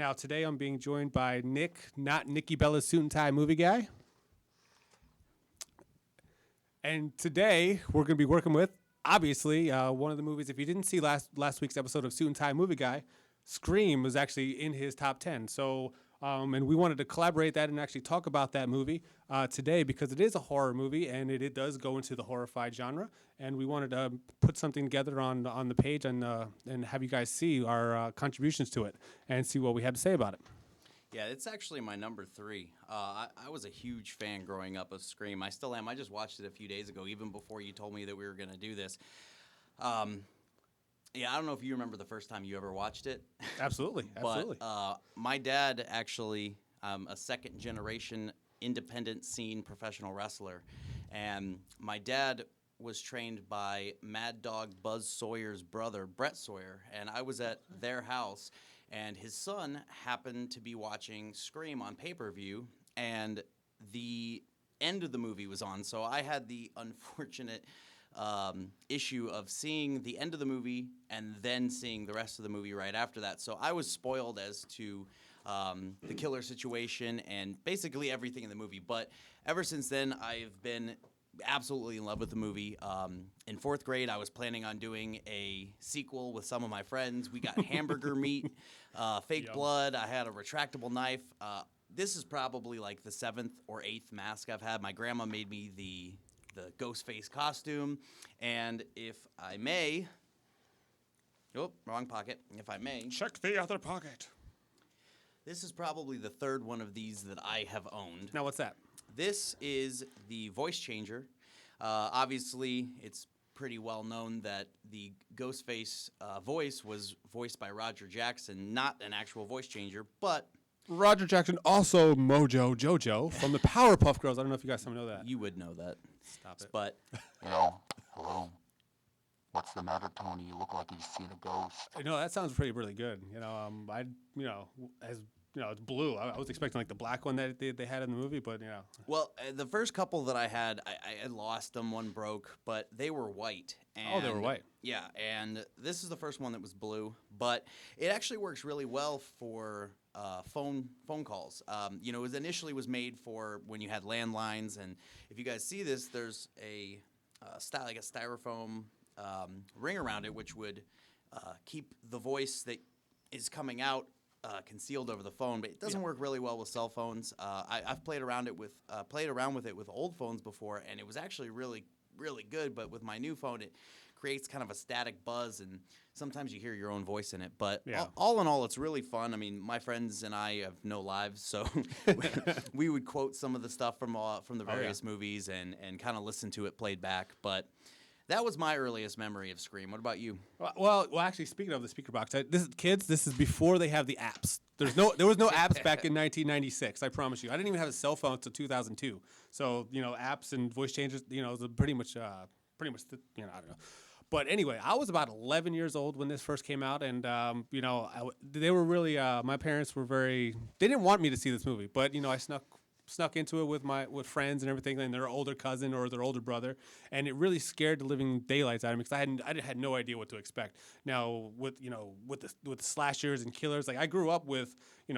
Now, today I'm being joined by Nick, not Nikki Bella's suit and tie movie guy. And today we're going to be working with, obviously, one of the movies. If you didn't see last week's episode of Suit and Tie Movie Guy, Scream was actually in his top 10. So, and we wanted to collaborate that and actually talk about that movie today because it is a horror movie and it does go into the horrified genre. And we wanted to put something together on the page and have you guys see our contributions to it and see what we had to say about it. Yeah, it's actually my number 3. I was a huge fan growing up of Scream. I still am. I just watched it a few days ago, even before you told me that we were going to do this. Yeah, I don't know if you remember the first time you ever watched it. Absolutely, absolutely. But my dad actually, a second-generation independent scene professional wrestler, and my dad was trained by Mad Dog Buzz Sawyer's brother, Brett Sawyer, and I was at their house, and his son happened to be watching Scream on pay-per-view, and the end of the movie was on, so I had the unfortunate issue of seeing the end of the movie and then seeing the rest of the movie right after that. So I was spoiled as to the killer situation and basically everything in the movie. But ever since then, I've been absolutely in love with the movie. In 4th grade, I was planning on doing a sequel with some of my friends. We got hamburger meat, fake blood. I had a retractable knife. This is probably like the 7th or 8th mask I've had. My grandma made me the Ghostface costume, and if I may, wrong pocket, if I may. Check the other pocket. This is probably the 3rd one of these that I have owned. Now, what's that? This is the voice changer. Obviously, it's pretty well known that the Ghostface voice was voiced by Roger Jackson, not an actual voice changer, but Roger Jackson, also Mojo Jojo from the Powerpuff Girls. I don't know if you guys know that. You would know that. Stop it. But Hello. What's the matter, Tony? You look like you've seen a ghost. That sounds really good. It's blue. I was expecting like the black one that they had in the movie, but Well, the first couple that I had, I lost them. One broke, but they were white. And, they were white. Yeah, and this is the first one that was blue, but it actually works really well for phone calls. It was initially made for when you had landlines, and if you guys see this, there's a styrofoam ring around it, which would keep the voice that is coming out concealed over the phone, but it doesn't work really well with cell phones. I've played around with it with old phones before, and it was actually really, really good. But with my new phone, it creates kind of a static buzz, and sometimes you hear your own voice in it. But all in all, it's really fun. I mean, my friends and I have no lives, so we would quote some of the stuff from the various movies and kind of listen to it played back. But that was my earliest memory of Scream. What about you? Well, actually, speaking of the speaker box, this is before they have the apps. There was no apps back in 1996. I promise you. I didn't even have a cell phone until 2002. So apps and voice changes, pretty much, I don't know. But anyway, I was about 11 years old when this first came out, and they were really. My parents were they didn't want me to see this movie, but I snuck into it with friends and everything, and their older cousin or their older brother, and it really scared the living daylights out of me because I had no idea what to expect. Now with the slashers and killers, like I grew up with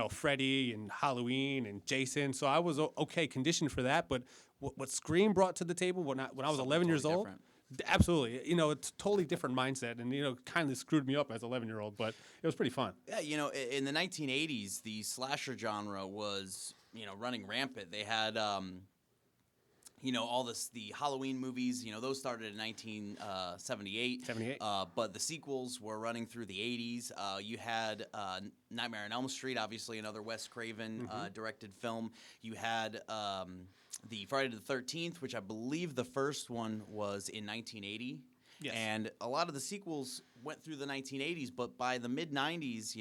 Freddy and Halloween and Jason, so I was okay conditioned for that. But what Scream brought to the table when I was 11 years old. Different. Absolutely. It's a totally different mindset, and, kind of screwed me up as an 11-year-old, but it was pretty fun. Yeah, in the 1980s, the slasher genre was, running rampant. They had, all the Halloween movies, those started in 1978. 78. But the sequels were running through the 80s. You had Nightmare on Elm Street, obviously another Wes Craven directed film. You had the Friday the 13th, which I believe the first one was in 1980. Yes. And a lot of the sequels went through the 1980s, but by the mid-90s,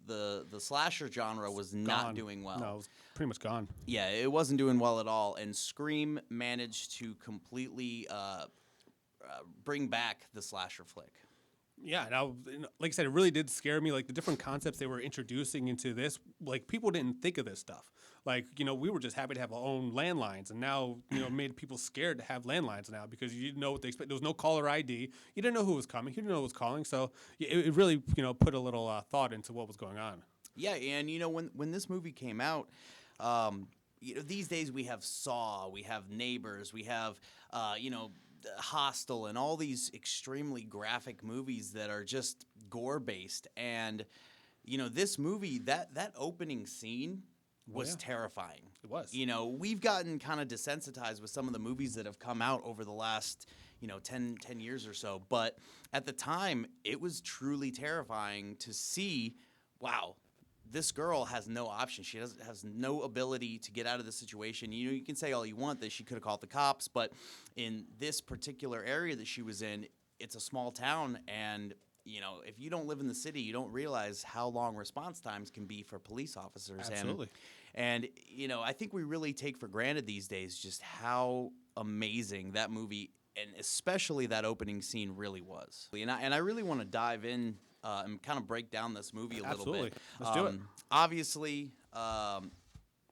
the slasher genre was not doing well. No, it was pretty much gone. Yeah, it wasn't doing well at all, and Scream managed to completely bring back the slasher flick. Yeah, now, like I said, it really did scare me. Like the different concepts they were introducing into this, like people didn't think of this stuff. Like, we were just happy to have our own landlines, and now, made people scared to have landlines now because you didn't know what they expect. There was no caller ID. You didn't know who was coming. You didn't know who was calling. So it really, put a little thought into what was going on. Yeah, and when this movie came out, these days we have Saw, we have Neighbors, we have Hostel, and all these extremely graphic movies that are just gore based. And this movie, that opening scene was terrifying. It was. We've gotten kind of desensitized with some of the movies that have come out over the last 10 years or so, but at the time it was truly terrifying to see, wow, this girl has no option. She has no ability to get out of the situation. You can say all you want that she could have called the cops, but in this particular area that she was in, it's a small town, and if you don't live in the city, you don't realize how long response times can be for police officers. Absolutely. And I think we really take for granted these days just how amazing that movie, and especially that opening scene, really was. And I really want to dive in and kind of break down this movie a little bit. Let's do it. Obviously,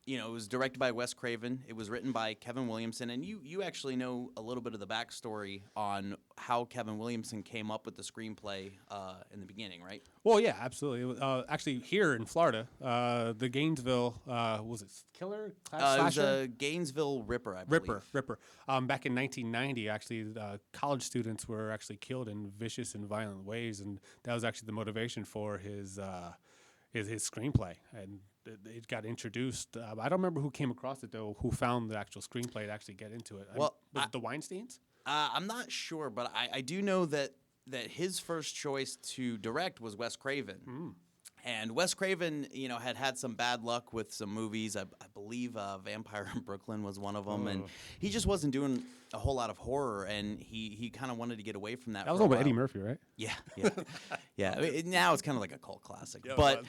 it was directed by Wes Craven. It was written by Kevin Williamson, and you actually know a little bit of the backstory on how Kevin Williamson came up with the screenplay in the beginning, right? Well, yeah, absolutely. Actually, here in Florida, the Gainesville, was it Killer? It was Slasher? a Gainesville Ripper, I believe. Ripper. Back in 1990, actually, college students were actually killed in vicious and violent ways, and that was actually the motivation for his screenplay. And it got introduced. I don't remember who came across it, though, who found the actual screenplay to actually get into it. Well, was it the Weinsteins? I'm not sure, but I do know that his first choice to direct was Wes Craven. And Wes Craven, had some bad luck with some movies. I believe Vampire in Brooklyn was one of them, and he just wasn't doing a whole lot of horror, and he kind of wanted to get away from that. That was all about Eddie Murphy, right? Yeah. I mean, now it's kind of like a cult classic. Yeah, but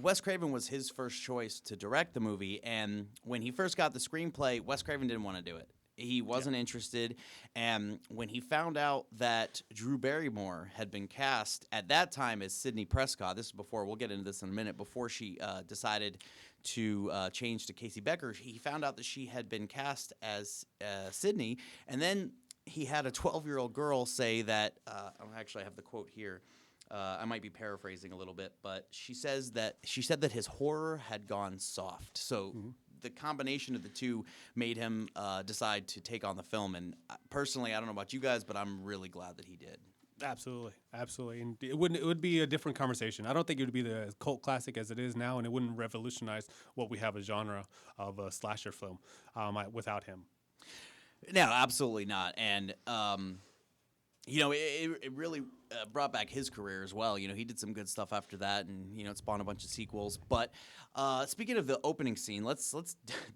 Wes Craven was his first choice to direct the movie, and when he first got the screenplay, Wes Craven didn't want to do it. He wasn't interested, and when he found out that Drew Barrymore had been cast at that time as Sidney Prescott, this is before, we'll get into this in a minute, before she decided to change to Casey Becker, he found out that she had been cast as Sidney, and then he had a 12-year-old girl say that, I actually have the quote here, I might be paraphrasing a little bit, but she said that his horror had gone soft. So the combination of the two made him decide to take on the film. And personally, I don't know about you guys, but I'm really glad that he did. Absolutely, and it would be a different conversation. I don't think it would be the cult classic as it is now, and it wouldn't revolutionize what we have a genre of a slasher film without him. No, absolutely not. And it really brought back his career as well. He did some good stuff after that, and it spawned a bunch of sequels. But speaking of the opening scene, let's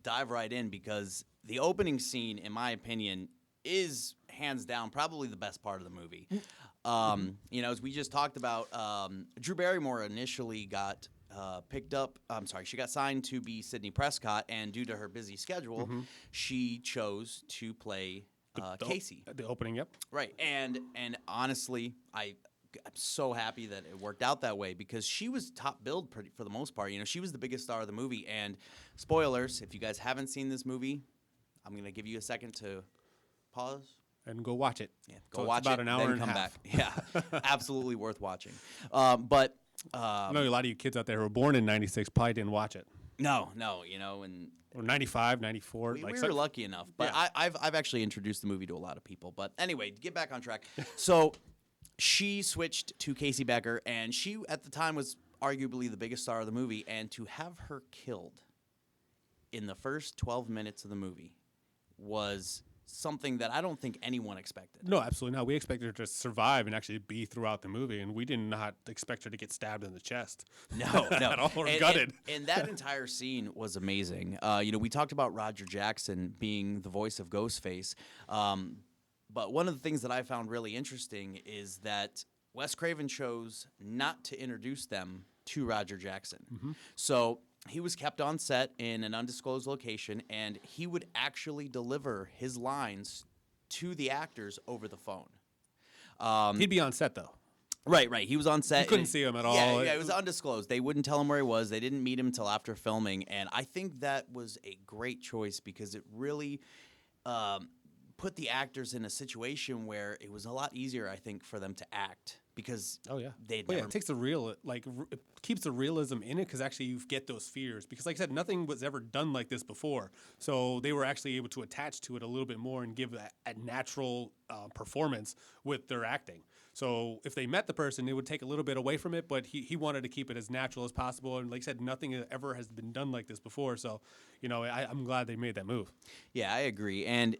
dive right in, because the opening scene, in my opinion, is hands down probably the best part of the movie. As we just talked about, Drew Barrymore initially got she got signed to be Sidney Prescott, and due to her busy schedule, she chose to play Casey. The opening, yep. Right, and honestly, I'm so happy that it worked out that way, because she was top billed for the most part. She was the biggest star of the movie, and spoilers, if you guys haven't seen this movie, I'm going to give you a second to pause. And go watch it. Yeah, go watch about it, an hour then and come a half. back. Yeah, absolutely worth watching. I know a lot of you kids out there who were born in 96 probably didn't watch it. No, and Or 95, 94. we were lucky enough. But Yeah. I've actually introduced the movie to a lot of people. But anyway, to get back on track. So she switched to Casey Becker, and she, at the time, was arguably the biggest star of the movie. And to have her killed in the first 12 minutes of the movie was something that I don't think anyone expected. No, absolutely not. We expected her to survive and actually be throughout the movie, and we did not expect her to get stabbed in the chest. No. At all, or gutted. And that entire scene was amazing. We talked about Roger Jackson being the voice of Ghostface, but one of the things that I found really interesting is that Wes Craven chose not to introduce them to Roger Jackson. So he was kept on set in an undisclosed location, and he would actually deliver his lines to the actors over the phone. He'd be on set, though. Right. He was on set. You couldn't see him at all. Yeah, it was undisclosed. They wouldn't tell him where he was. They didn't meet him until after filming, and I think that was a great choice, because it really put the actors in a situation where it was a lot easier, I think, for them to act because they'd Well, never. it takes the real, it keeps the realism in it because actually you get those fears. Because, like I said, nothing was ever done like this before. So they were actually able to attach to it a little bit more and give a natural performance with their acting. So if they met the person, it would take a little bit away from it, but he wanted to keep it as natural as possible. And like I said, nothing ever has been done like this before. So, I'm glad they made that move. Yeah, I agree. And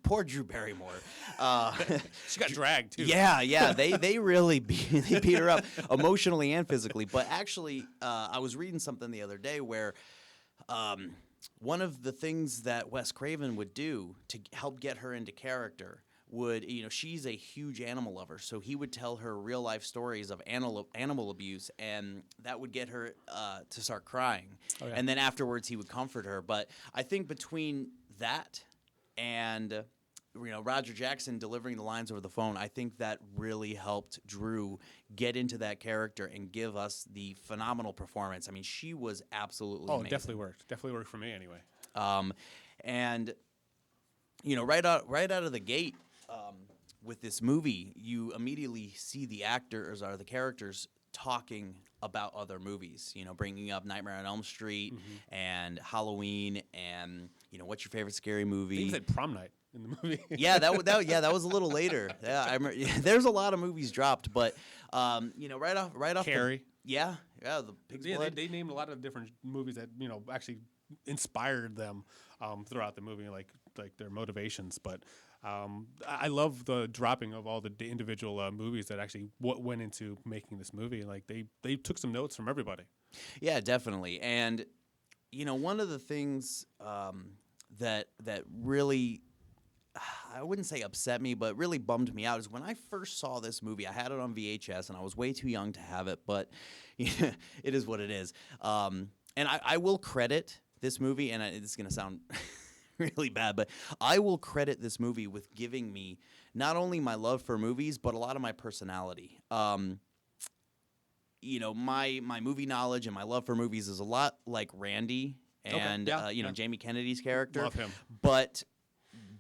poor Drew Barrymore. She got dragged, too. Yeah. They really beat her up emotionally and physically. But actually, I was reading something the other day where one of the things that Wes Craven would do to help get her into character would, she's a huge animal lover, so he would tell her real life stories of animal abuse, and that would get her to start crying. Oh, yeah. And then afterwards, he would comfort her. But I think between that and Roger Jackson delivering the lines over the phone, I think that really helped Drew get into that character and give us the phenomenal performance. I mean, she was absolutely amazing. Definitely worked. Definitely worked for me anyway. And right out of the gate, with this movie, you immediately see the actors or the characters talking about other movies, bringing up Nightmare on Elm Street and Halloween and, what's your favorite scary movie? I think he said Prom Night in the movie. Yeah, that was a little later. Yeah, I remember. There's a lot of movies dropped, but right off. Carrie. The Pig's Blood. They named a lot of different movies that actually inspired them throughout the movie, like their motivations. But I love the dropping of all the individual movies that actually went into making this movie. Like they took some notes from everybody. Yeah, definitely. And one of the things that really, I wouldn't say upset me, but really bummed me out is when I first saw this movie. I had it on VHS, and I was way too young to have it, but it is what it is. And I will credit this movie, and this is going to sound really bad, but I will credit this movie with giving me not only my love for movies, but a lot of my personality. My movie knowledge and my love for movies is a lot like Randy and Jamie Kennedy's character. Love him. But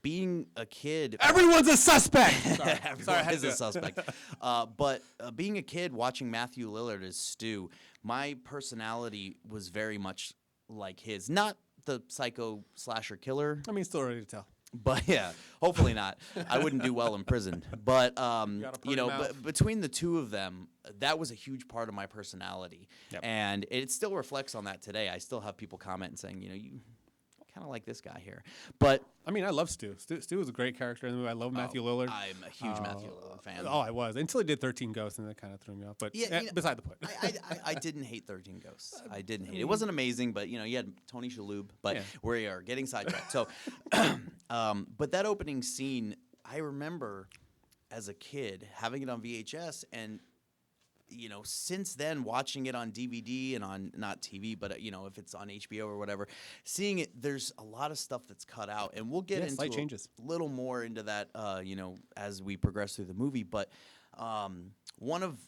being a kid, Everyone's a suspect. everyone is a suspect. But being a kid watching Matthew Lillard as Stu, my personality was very much like his. Not the psycho slasher killer. I mean, still ready to tell. But yeah, hopefully not. I wouldn't do well in prison. But between the two of them, that was a huge part of my personality, and it still reflects on that today. I still have people comment and saying, you kind of like this guy here. But I mean, I love Stu. Stu was a great character in the movie. I love Matthew Lillard. I'm a huge Matthew Lillard fan. Oh, I was until he did 13 Ghosts, and that kind of threw me off. But beside the point. I didn't hate 13 Ghosts. I didn't hate it. It wasn't amazing, but you had Tony Shalhoub. But we are getting sidetracked. So, but that opening scene, I remember as a kid having it on VHS, and since then watching it on DVD and on not TV, but if it's on HBO or whatever, seeing it, there's a lot of stuff that's cut out, and we'll get into slight changes. A little more into that, as we progress through the movie. But one of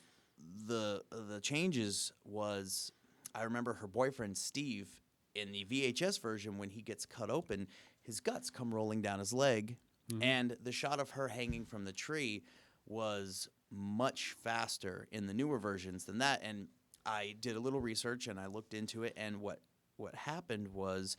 the changes was, I remember her boyfriend Steve in the VHS version, when he gets cut open, his guts come rolling down his leg, and the shot of her hanging from the tree was much faster in the newer versions than that. And I did a little research and I looked into it, and what happened was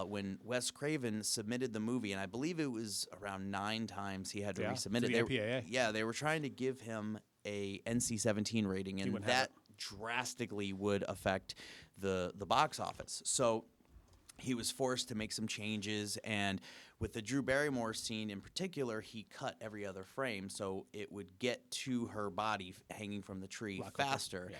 when Wes Craven submitted the movie, and I believe it was around 9 times he had to resubmit it. The MPAA. Yeah, they were trying to give him a NC-17 rating, and that drastically would affect the box office. So he was forced to make some changes, and with the Drew Barrymore scene in particular, he cut every other frame so it would get to her body hanging from the tree faster.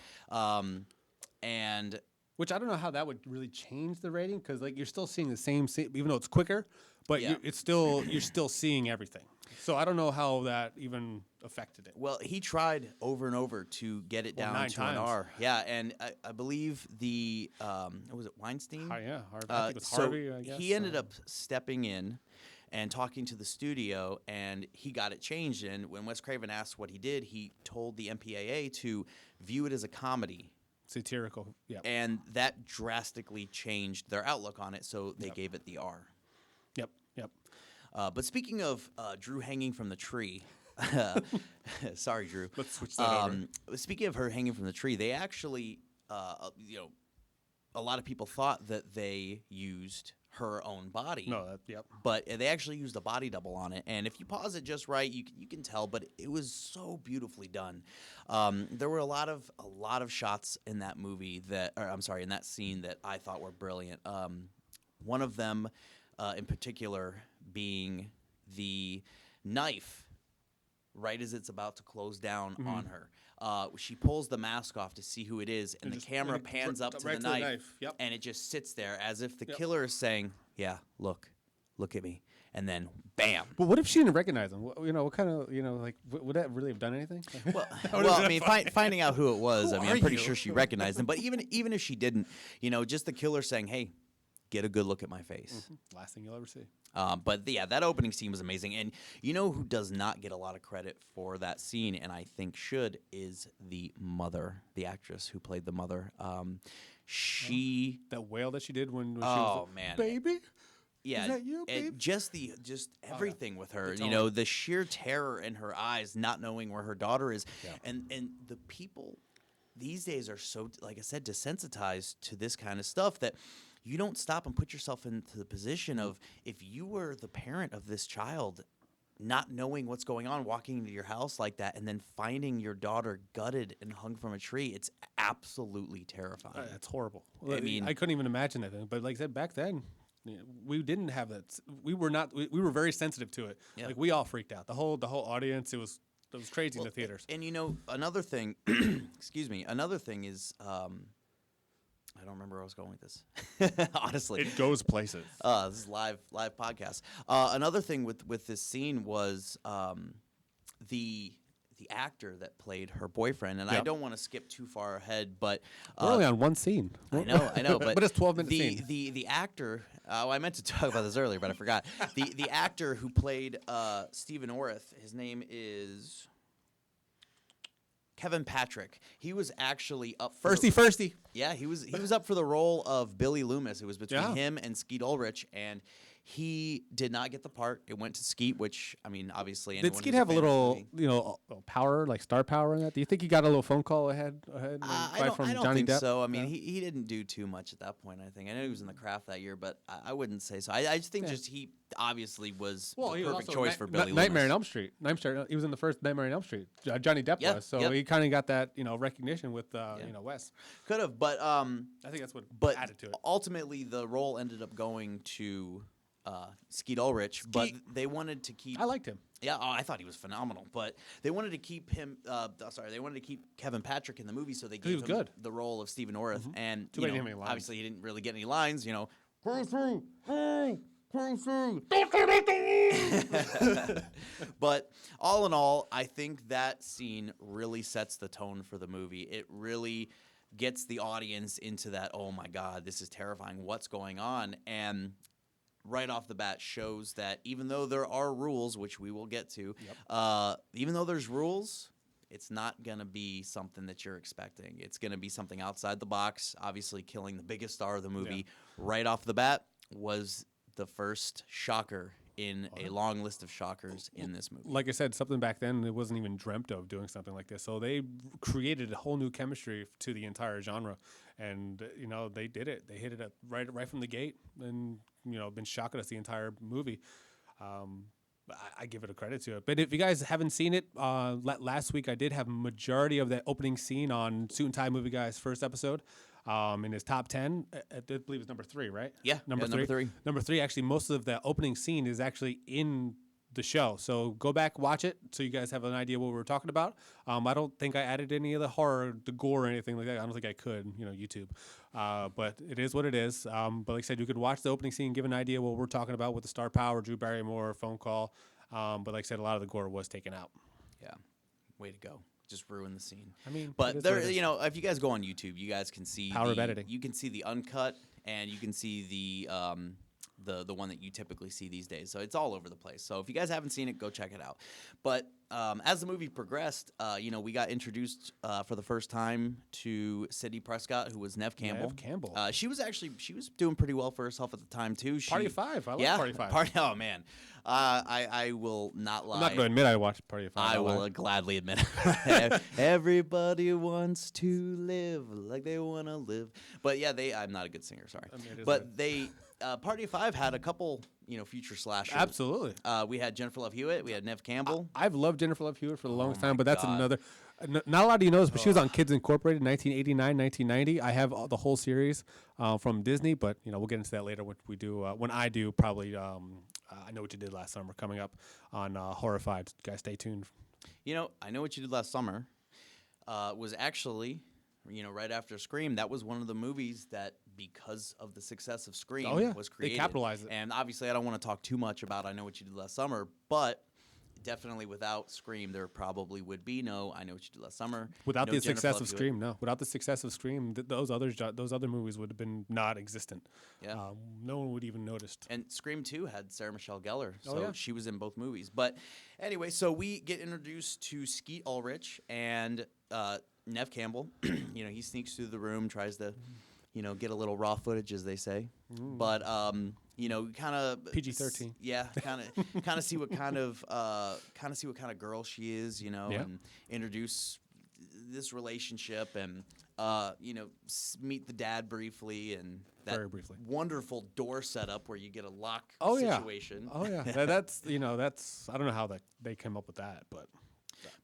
And which I don't know how that would really change the rating, because you're still seeing the same scene, even though it's quicker, but you're still seeing everything. So I don't know how that even affected it. Well, he tried over and over to get it down 9 to times. an R. Yeah, and I believe the was it Weinstein? I think it was Harvey, I guess. He ended up stepping in and talking to the studio, and he got it changed. And when Wes Craven asked what he did, he told the MPAA to view it as a comedy. Satirical, yeah. And that drastically changed their outlook on it, so they gave it the R. Yep. But speaking of Drew hanging from the tree, sorry, Drew. Let's switch that over. Speaking of her hanging from the tree, they actually, a lot of people thought that they used her own body. No, yep. But they actually used a body double on it, and if you pause it just right, you can tell. But it was so beautifully done. There were a lot of shots in that movie in that scene that I thought were brilliant. One of them, in particular, being the knife. Right as it's about to close down on her, she pulls the mask off to see who it is, and the camera pans up to the knife, Yep. and it just sits there as if the killer is saying, "Yeah, look at me," and then bam. But what if she didn't recognize him? What kind of, like, would that really have done anything? Well, I mean, finding out who it was, Who I'm pretty are sure you? she recognized him. But even if she didn't, just the killer saying, "Hey, get a good look at my face." Last thing you'll ever see. But yeah, that opening scene was amazing. And you know who does not get a lot of credit for that scene, and I think should, is the mother, the actress who played the mother. She. That wail that she did when she Oh was man, baby. yeah, Is that you, babe? just everything with her. tone. The sheer terror in her eyes, not knowing where her daughter is, Yeah. and the people these days are so, like I said, desensitized to this kind of stuff that you don't stop and put yourself into the position of, if you were the parent of this child, not knowing what's going on, walking into your house like that, and then finding your daughter gutted and hung from a tree. It's absolutely terrifying. That's horrible. I mean- I couldn't even imagine that thing. But like I said, back then, we didn't have that. We were not. We were very sensitive to it. Yeah. Like, we all freaked out. The whole audience. It was crazy in the theaters. And another thing, excuse me, another thing is, I don't remember where I was going with this. Honestly, It goes places. this is live podcast. Another thing with this scene was the actor that played her boyfriend, and I Yep. don't want to skip too far ahead, but We're only on one scene. I know, but But it's 12-minute scene. The actor. I meant to talk about this earlier, but I forgot. The actor who played Stephen Orth, his name is Kevin Patrick. He was actually up for Firsty. Yeah, he was up for the role of Billy Loomis. It was between Yeah. him and Skeet Ulrich, and he did not get the part. It went to Skeet, which, I mean, obviously Did anyone Skeet who's have a fan of the little, movie- power, like star power in that? Do you think he got a little phone call ahead I from don't Johnny think Depp? so. I mean, No? he didn't do too much at that point, I think. I know he was in The Craft that year, but I wouldn't say so. I just think he obviously was the he was perfect also choice for Billy Nightmare Loomis. on Elm Street. He was in the first Nightmare on Elm Street. Johnny Depp Yep, was, so yep. he kind of got that recognition with Wes. Could have, but I think that's what but added to it. ultimately the role ended up going to Skeet Ulrich, but they wanted to keep. I liked him. Yeah, I thought he was phenomenal, but they wanted to keep him. They wanted to keep Kevin Patrick in the movie, so they gave was him good. the role of Stephen Orth, and Too bad he didn't have any lines. obviously he didn't really get any lines. But all in all, I think that scene really sets the tone for the movie. It really gets the audience into that, oh my God, this is terrifying, what's going on? And right off the bat shows that even though there are rules, which we will get to, even though there's rules, it's not going to be something that you're expecting. It's going to be something outside the box. Obviously, killing the biggest star of the movie right off the bat was the first shocker in a long list of shockers in this movie. Like I said, something back then it wasn't even dreamt of doing something like this. So they created a whole new chemistry to the entire genre, and they did it. They hit it up right from the gate, and been shocking us the entire movie. I give it a credit to it. But if you guys haven't seen it, last week I did have majority of that opening scene on Suit and Tie Movie Guy's first episode. In his top 10, I believe it's number 3, right? Yeah, number number 3. Number 3, actually, most of the opening scene is actually in the show. So go back, watch it, so you guys have an idea what we were talking about. I don't think I added any of the horror, the gore, or anything like that. I don't think I could, YouTube. But it is what it is. But like I said, you could watch the opening scene, give an idea what we're talking about with the star power, Drew Barrymore, phone call. But like I said, a lot of the gore was taken out. Yeah, way to go. Just ruin the scene. I mean, it but is there, what it is. if you guys go on YouTube, you guys can see Power of editing. You can see the uncut, and you can see the one that you typically see these days. So it's all over the place. So if you guys haven't seen it, go check it out. But as the movie progressed, we got introduced for the first time to Sidney Prescott, who was Neve Campbell. Neve Campbell. She was doing pretty well for herself at the time too. Party of Five. I love Party of Five. Oh man, I will not lie. I'm not going to admit I watched Party of Five. I will gladly admit it. Everybody wants to live like they want to live. But yeah, I'm not a good singer, sorry. But they Party of Five had a couple, future slashers. Absolutely. We had Jennifer Love Hewitt. We had Neve Campbell. I've loved Jennifer Love Hewitt for the longest time, but that's God. another. Not a lot of you know this, but she was on Kids Incorporated, 1989, 1990. I have the whole series from Disney, but we'll get into that later when we do. When I do, probably. I Know What You Did Last Summer coming up on Horrified. Guys, stay tuned. I Know What You Did Last Summer was actually, right after Scream. That was one of the movies that, because of the success of Scream, was created. They capitalized it. And obviously, I don't want to talk too much about I Know What You Did Last Summer, but definitely without Scream, there probably would be no I Know What You Did Last Summer. Without no the Jennifer success Love of Hewitt. Scream, no. Without the success of Scream, those other movies would have been not existent. Yeah. No one would even noticed. And Scream 2 had Sarah Michelle Gellar, so Oh, yeah. she was in both movies. But anyway, so we get introduced to Skeet Ulrich and Neve Campbell. He sneaks through the room, tries to, get a little raw footage, as they say. But kind of PG-13. Yeah, kind of see what kind of girl she is, and introduce this relationship and meet the dad briefly and that Very briefly. wonderful door setup where you get a lock Oh, yeah. situation. Oh, yeah. that's I don't know how they came up with that, but.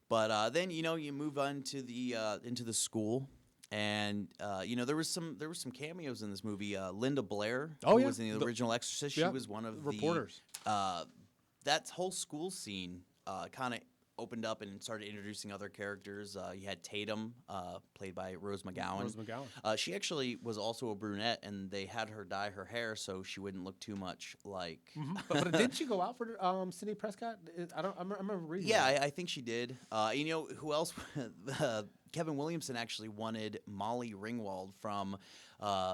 But then you move on to the into the school, and there was some cameos in this movie. Linda Blair, Oh, who yeah. was in the original Exorcist, she yeah, was one of reporters. That whole school scene kind of opened up and started introducing other characters. You had Tatum, played by Rose McGowan. Rose McGowan. She actually was also a brunette, and they had her dye her hair so she wouldn't look too much like. but didn't she go out for Sidney Prescott? I remember reading. Yeah, that. I think she did. Who else? Kevin Williamson actually wanted Molly Ringwald from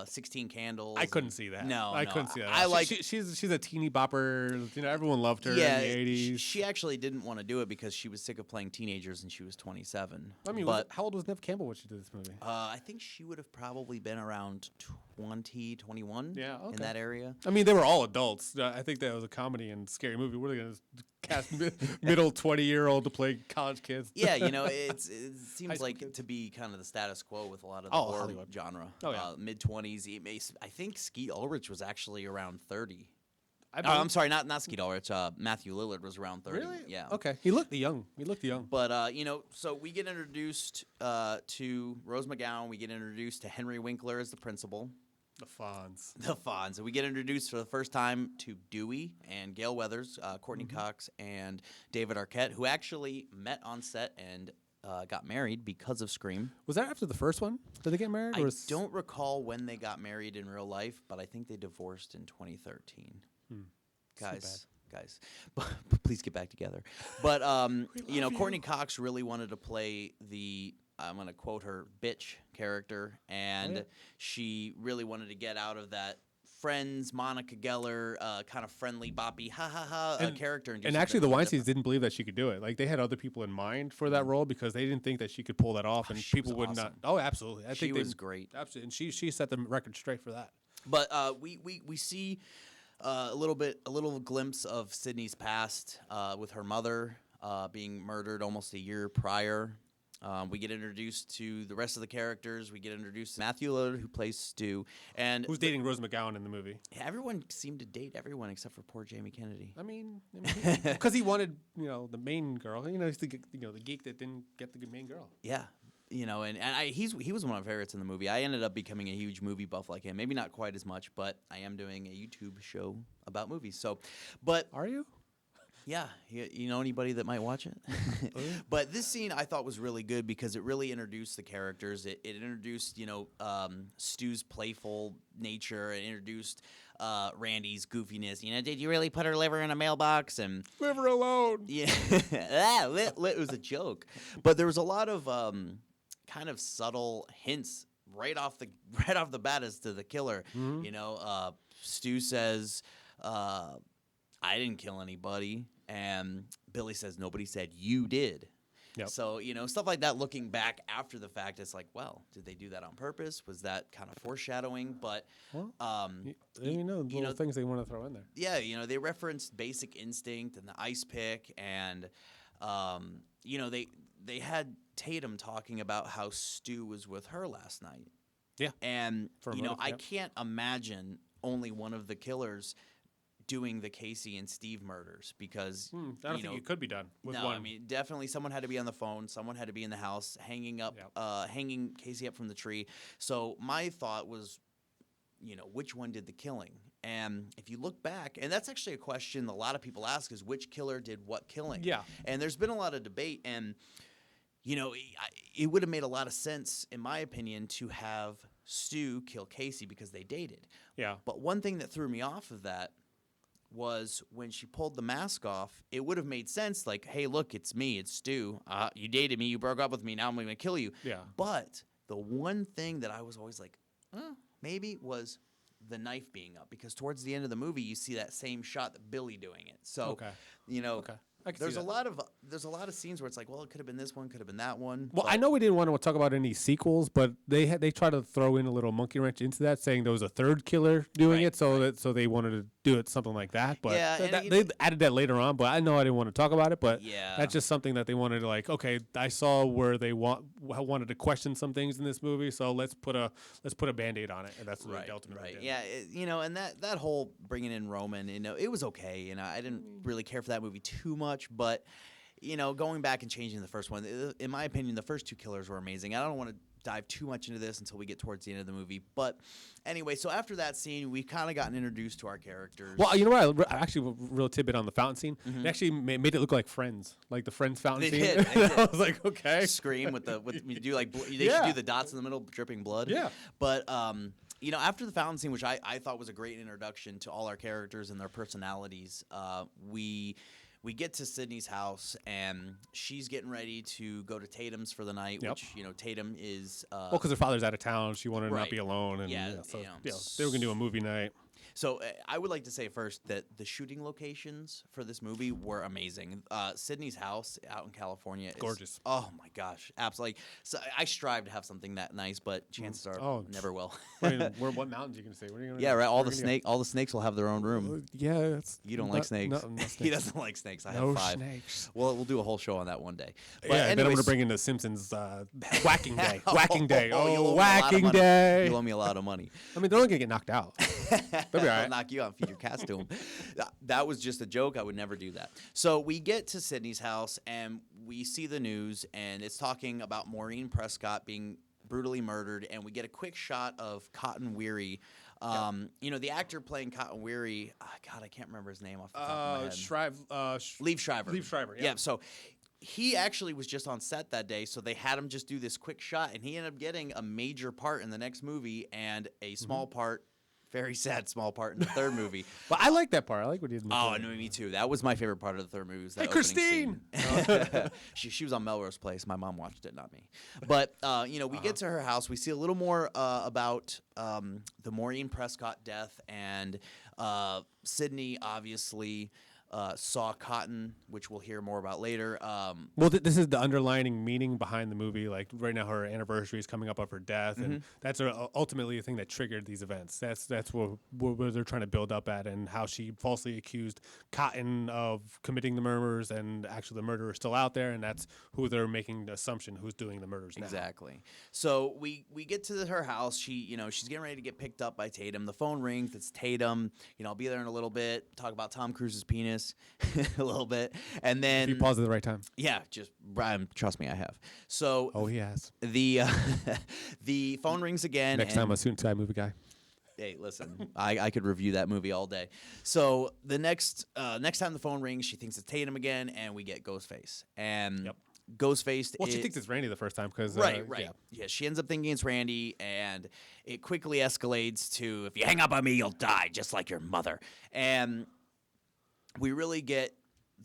16 Candles. I couldn't see that. No, I no. couldn't see that. I like. She's a teeny bopper. Everyone loved her Yeah, in the 80s. she actually didn't want to do it because she was sick of playing teenagers and she was 27. I mean, but how old was Neve Campbell when she did this movie? I think she would have probably been around 20, 21. Yeah, in okay. that area. I mean, they were all adults. I think that was a comedy and scary movie. What are they going to cast middle 20-year-old to play college kids? Yeah, it seems High school like kids. to be kind of the status quo with a lot of the Oh, horror Hollywood. genre. Oh, yeah. Mid-20s. I think Skeet Ulrich was actually around 30. I I'm sorry, not Skeet Ulrich. Matthew Lillard was around 30. Really? Yeah. Okay. He looked young. But so we get introduced to Rose McGowan. We get introduced to Henry Winkler as the principal. The Fonz. The Fonz. And we get introduced for the first time to Dewey and Gail Weathers, Courtney Cox, and David Arquette, who actually met on set and got married because of Scream. Was that after the first one? Did they get married? I don't recall when they got married in real life, but I think they divorced in 2013. Guys, please get back together. But Courtney Cox really wanted to play the, I'm going to quote her, bitch character, and she really wanted to get out of that Friends, Monica Geller, kind of friendly, boppy, character. And actually, the Weinsteins didn't believe that she could do it. Like, they had other people in mind for that role because they didn't think that she could pull that off, and she people was would not. awesome. Oh, absolutely. I She think was great. Absolutely, and she set the record straight for that. But we see a little glimpse of Sydney's past with her mother being murdered almost a year prior. We get introduced to the rest of the characters. We get introduced to Matthew Lillard, who plays Stu, and Who's dating Rose McGowan in the movie? everyone seemed to date everyone except for poor Jamie Kennedy. I mean, because he wanted, the main girl. He's the geek that didn't get the main girl. Yeah. He was one of my favorites in the movie. I ended up becoming a huge movie buff like him. Maybe not quite as much, but I am doing a YouTube show about movies. So, but Are you? yeah, you know anybody that might watch it? But this scene I thought was really good because it really introduced the characters. It introduced, Stu's playful nature. It introduced Randy's goofiness. Did you really put her liver in a mailbox? And Leave her alone. yeah, it was a joke. But there was a lot of kind of subtle hints right off the bat as to the killer. Stu says, I didn't kill anybody. And Billy says, nobody said you did. Yep. So, stuff like that, looking back after the fact, it's like, well, did they do that on purpose? Was that kind of foreshadowing? But, little things they want to throw in there. yeah, they referenced Basic Instinct and the ice pick. And, they had Tatum talking about how Stu was with her last night. Yeah. And, For a motive, I yep. can't imagine only one of the killers doing the Casey and Steve murders because I don't think it could be done with no, one. I mean definitely someone had to be on the phone, someone had to be in the house hanging Casey up from the tree. So my thought was, which one did the killing? And if you look back, and that's actually a question a lot of people ask is which killer did what killing? Yeah. And there's been a lot of debate, and it would have made a lot of sense, in my opinion, to have Stu kill Casey because they dated. Yeah. But one thing that threw me off of that was when she pulled the mask off, it would have made sense. Like, hey, look, it's me. It's Stu. You dated me. You broke up with me. Now I'm going to kill you. Yeah. But the one thing that I was always like, maybe was the knife being up. Because towards the end of the movie, you see that same shot that Billy doing it. So, Okay. I can there's see a that. there's a lot of scenes where it's like, well, it could have been this one, could have been that one. Well, but I know we didn't want to talk about any sequels, but they try to throw in a little monkey wrench into that, saying there was a third killer doing Right, it, so they wanted to do it something like that. But Yeah, and they added that later on. But I know I didn't want to talk about it. But Yeah. that's just something that they wanted to like. Okay, I saw where they wanted to question some things in this movie, so let's put a Band-Aid on it, and that's what they ultimately did. Yeah, and that whole bringing in Roman, it was okay. I didn't really care for that movie too much, but going back and changing the first one, in my opinion, the first two killers were amazing. I don't want to dive too much into this until we get towards the end of the movie, but anyway, so after that scene, we've kind of gotten introduced to our characters. Well, you know what? Actually, a real tidbit on the fountain scene. They actually made it look like Friends, like the Friends fountain They scene. did, they did. I was like, okay. Scream with you do like they Yeah. should do the dots in the middle dripping blood. Yeah. But after the fountain scene, which I thought was a great introduction to all our characters and their personalities, we get to Sydney's house, and she's getting ready to go to Tatum's for the night, Yep. which, Tatum is... Well, because her father's out of town, she wanted to not Right. be alone, and Yeah, so you know, they were gonna do a movie night. So I would like to say first that the shooting locations for this movie were amazing. Sydney's house out in California is Gorgeous. Oh my gosh, absolutely. So I strive to have something that nice, but chances are never will. What mountains you gonna say? What are you gonna Yeah, do? right. Where are you gonna All the snakes will have their own room. go? Yeah, it's You don't like snakes. No snakes. He doesn't like snakes. I No have 5. snakes. Well, we'll do a whole show on that one day. But Yeah, then I'm anyways- gonna bring in the Simpsons whacking day. Whacking day. you'll owe me a lot of whacking money. day. You owe me a lot of money. I mean, they're only gonna get knocked out. They'll be all I'll right. knock you out and feed your cats to him. That was just a joke. I would never do that. So we get to Sydney's house, and we see the news, and it's talking about Maureen Prescott being brutally murdered, and we get a quick shot of Cotton Weary. The actor playing Cotton Weary, God, I can't remember his name off the top of my head. Liev Schreiber. Liev Schreiber, yeah. Yeah, so he actually was just on set that day, so they had him just do this quick shot, and he ended up getting a major part in the next movie and a small part, very sad small part in the third movie. But I like that part. I like what he did. In the Oh, third. no, me too. That was my favorite part of the third movie. Was that Hey, opening scene. She was on Melrose Place. My mom watched it, not me. But we get to her house. We see a little more about the Maureen Prescott death, and Sydney obviously saw Cotton, which we'll hear more about later. Well, this is the underlining meaning behind the movie. Like right now, her anniversary is coming up of her death, and that's ultimately the thing that triggered these events. That's what they're trying to build up at, and how she falsely accused Cotton of committing the murders, and actually the murderer is still out there, and that's who they're making the assumption who's doing the murders now. Exactly. So we get to her house. She's getting ready to get picked up by Tatum. The phone rings. It's Tatum. I'll be there in a little bit. Talk about Tom Cruise's penis a little bit, and then If you pause at the right time. yeah, just Brian, trust me, I have. So Oh, he has. the the phone rings again. Next time, a suit and tie movie guy. Hey, listen, I could review that movie all day. So the next time the phone rings, she thinks it's Tatum again, and we get Ghostface. And Yep. Ghostface. Well, she thinks it's Randy the first time because Right. Yeah. Yeah, she ends up thinking it's Randy, and it quickly escalates to, if you hang up on me, you'll die, just like your mother. And we really get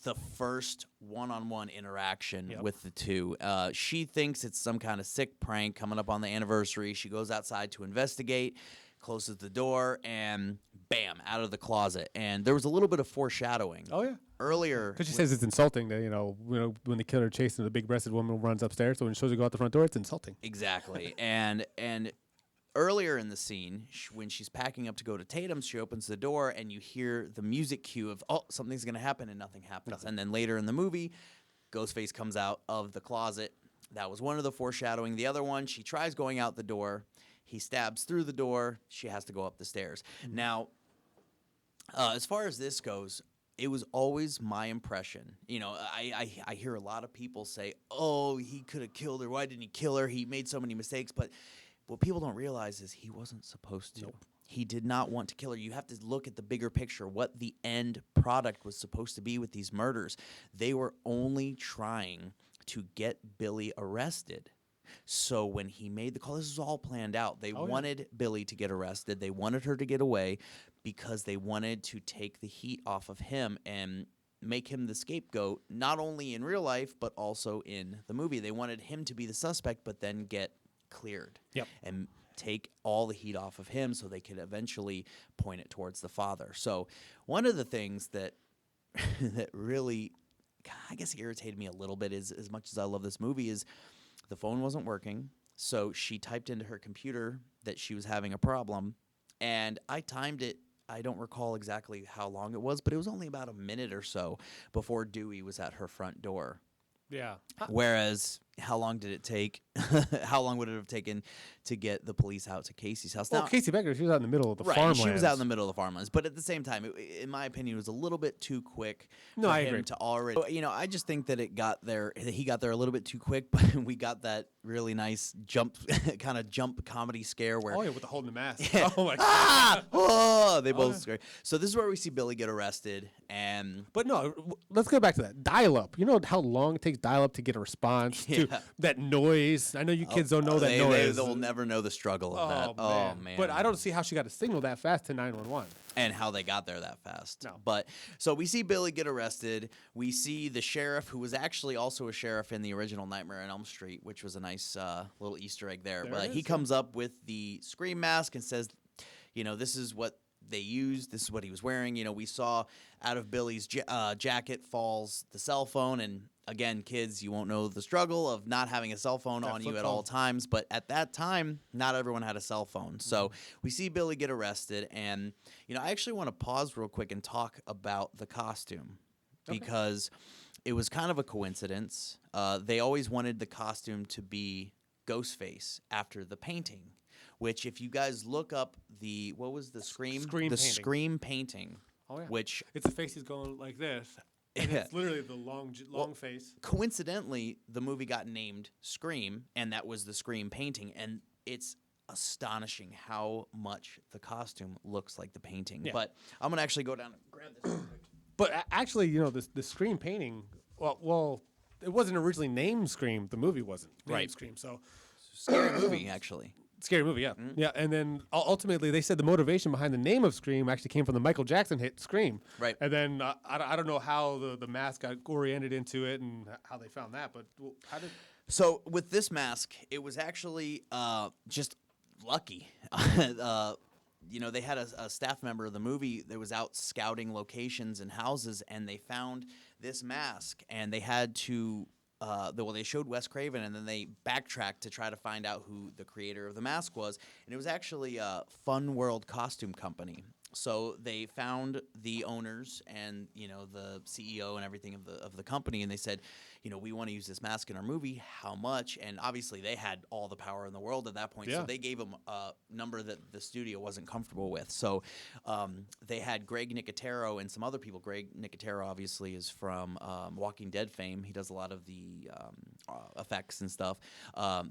the first one-on-one interaction with the two. She thinks it's some kind of sick prank coming up on the anniversary. She goes outside to investigate, closes the door, and bam, out of the closet. And there was a little bit of foreshadowing. Oh yeah. Earlier, Because she says it's insulting that when the killer chasing the big-breasted woman runs upstairs. So when she shows her go out the front door, it's insulting. exactly. and earlier in the scene, when she's packing up to go to Tatum's, she opens the door and you hear the music cue of, oh, something's going to happen, and nothing happens. And then later in the movie, Ghostface comes out of the closet. That was one of the foreshadowing. The other one, she tries going out the door. He stabs through the door. She has to go up the stairs. Now, as far as this goes, it was always my impression. I hear a lot of people say, oh, he could have killed her. Why didn't he kill her? He made so many mistakes. But what people don't realize is he wasn't supposed to. Nope. He did not want to kill her. You have to look at the bigger picture, what the end product was supposed to be with these murders. They were only trying to get Billy arrested. So when he made the call, this was all planned out. They wanted Billy to get arrested. They wanted her to get away because they wanted to take the heat off of him and make him the scapegoat, not only in real life, but also in the movie. They wanted him to be the suspect, but then get cleared and take all the heat off of him so they could eventually point it towards the father. So one of the things that that really, I guess, irritated me a little bit is, as much as I love this movie, is the phone wasn't working. So she typed into her computer that she was having a problem, and I timed it. I don't recall exactly how long it was, but it was only about a minute or so before Dewey was at her front door. Yeah. Whereas, how long did it take? How long would it have taken to get the police out to Casey's house? Well, Now, Casey Becker, she was out in the middle of the right, farmlands. she was out in the middle of the farmlands. But at the same time, in my opinion, it was a little bit too quick No, for I him agree. to already. I just think that he got there a little bit too quick. But we got that really nice jump comedy scare where. Oh yeah, with the holding the mask. Yeah. Oh my god. Ah! Oh, they both yeah. scare. So this is where we see Billy get arrested, and But no, let's go back to that dial-up. You know how long it takes dial-up to get a response to Yeah. that noise? I know you kids don't know that noise. They will never know the struggle of that. Man. Oh man! But I don't see how she got a signal that fast to 911. And how they got there that fast. No. But so we see Billy get arrested. We see the sheriff, who was actually also a sheriff in the original Nightmare on Elm Street, which was a nice little Easter egg there. There But it he is, comes up with the Scream mask and says, this is what they used. This is what he was wearing. We saw out of Billy's jacket falls the cell phone. And again, kids, you won't know the struggle of not having a cell phone on you at all times. But at that time, not everyone had a cell phone. So we see Billy get arrested. And, I actually want to pause real quick and talk about the costume. Okay. Because it was kind of a coincidence. They always wanted the costume to be Ghostface after the painting. Which, if you guys look up what was the Scream? Scream the painting. Scream painting. Oh yeah. Which, It's the face he's going like this. And Yeah. it's literally the long face. coincidentally, the movie got named Scream, and that was the Scream painting. And it's astonishing how much the costume looks like the painting. Yeah. But I'm going to actually go down and grab this real quick. But actually, the Scream painting, well, it wasn't originally named Scream. The movie wasn't named Right. Scream. So Scary movie, actually. scary movie, yeah. Yeah, and then ultimately they said the motivation behind the name of Scream actually came from the Michael Jackson hit Scream. Right. And then I don't know how the mask got oriented into it and how they found that, but how did... So with this mask, it was actually just lucky. They had a staff member of the movie that was out scouting locations and houses, and they found this mask, and they had to. They showed Wes Craven, and then they backtracked to try to find out who the creator of the mask was, and it was actually Fun World Costume Company. So they found the owners and the CEO and everything of the company, and they said, we want to use this mask in our movie. How much? And obviously they had all the power in the world at that point, so Yeah. they gave them a number that the studio wasn't comfortable with. So they had Greg Nicotero and some other people. Greg Nicotero obviously is from Walking Dead fame. He does a lot of the effects and stuff.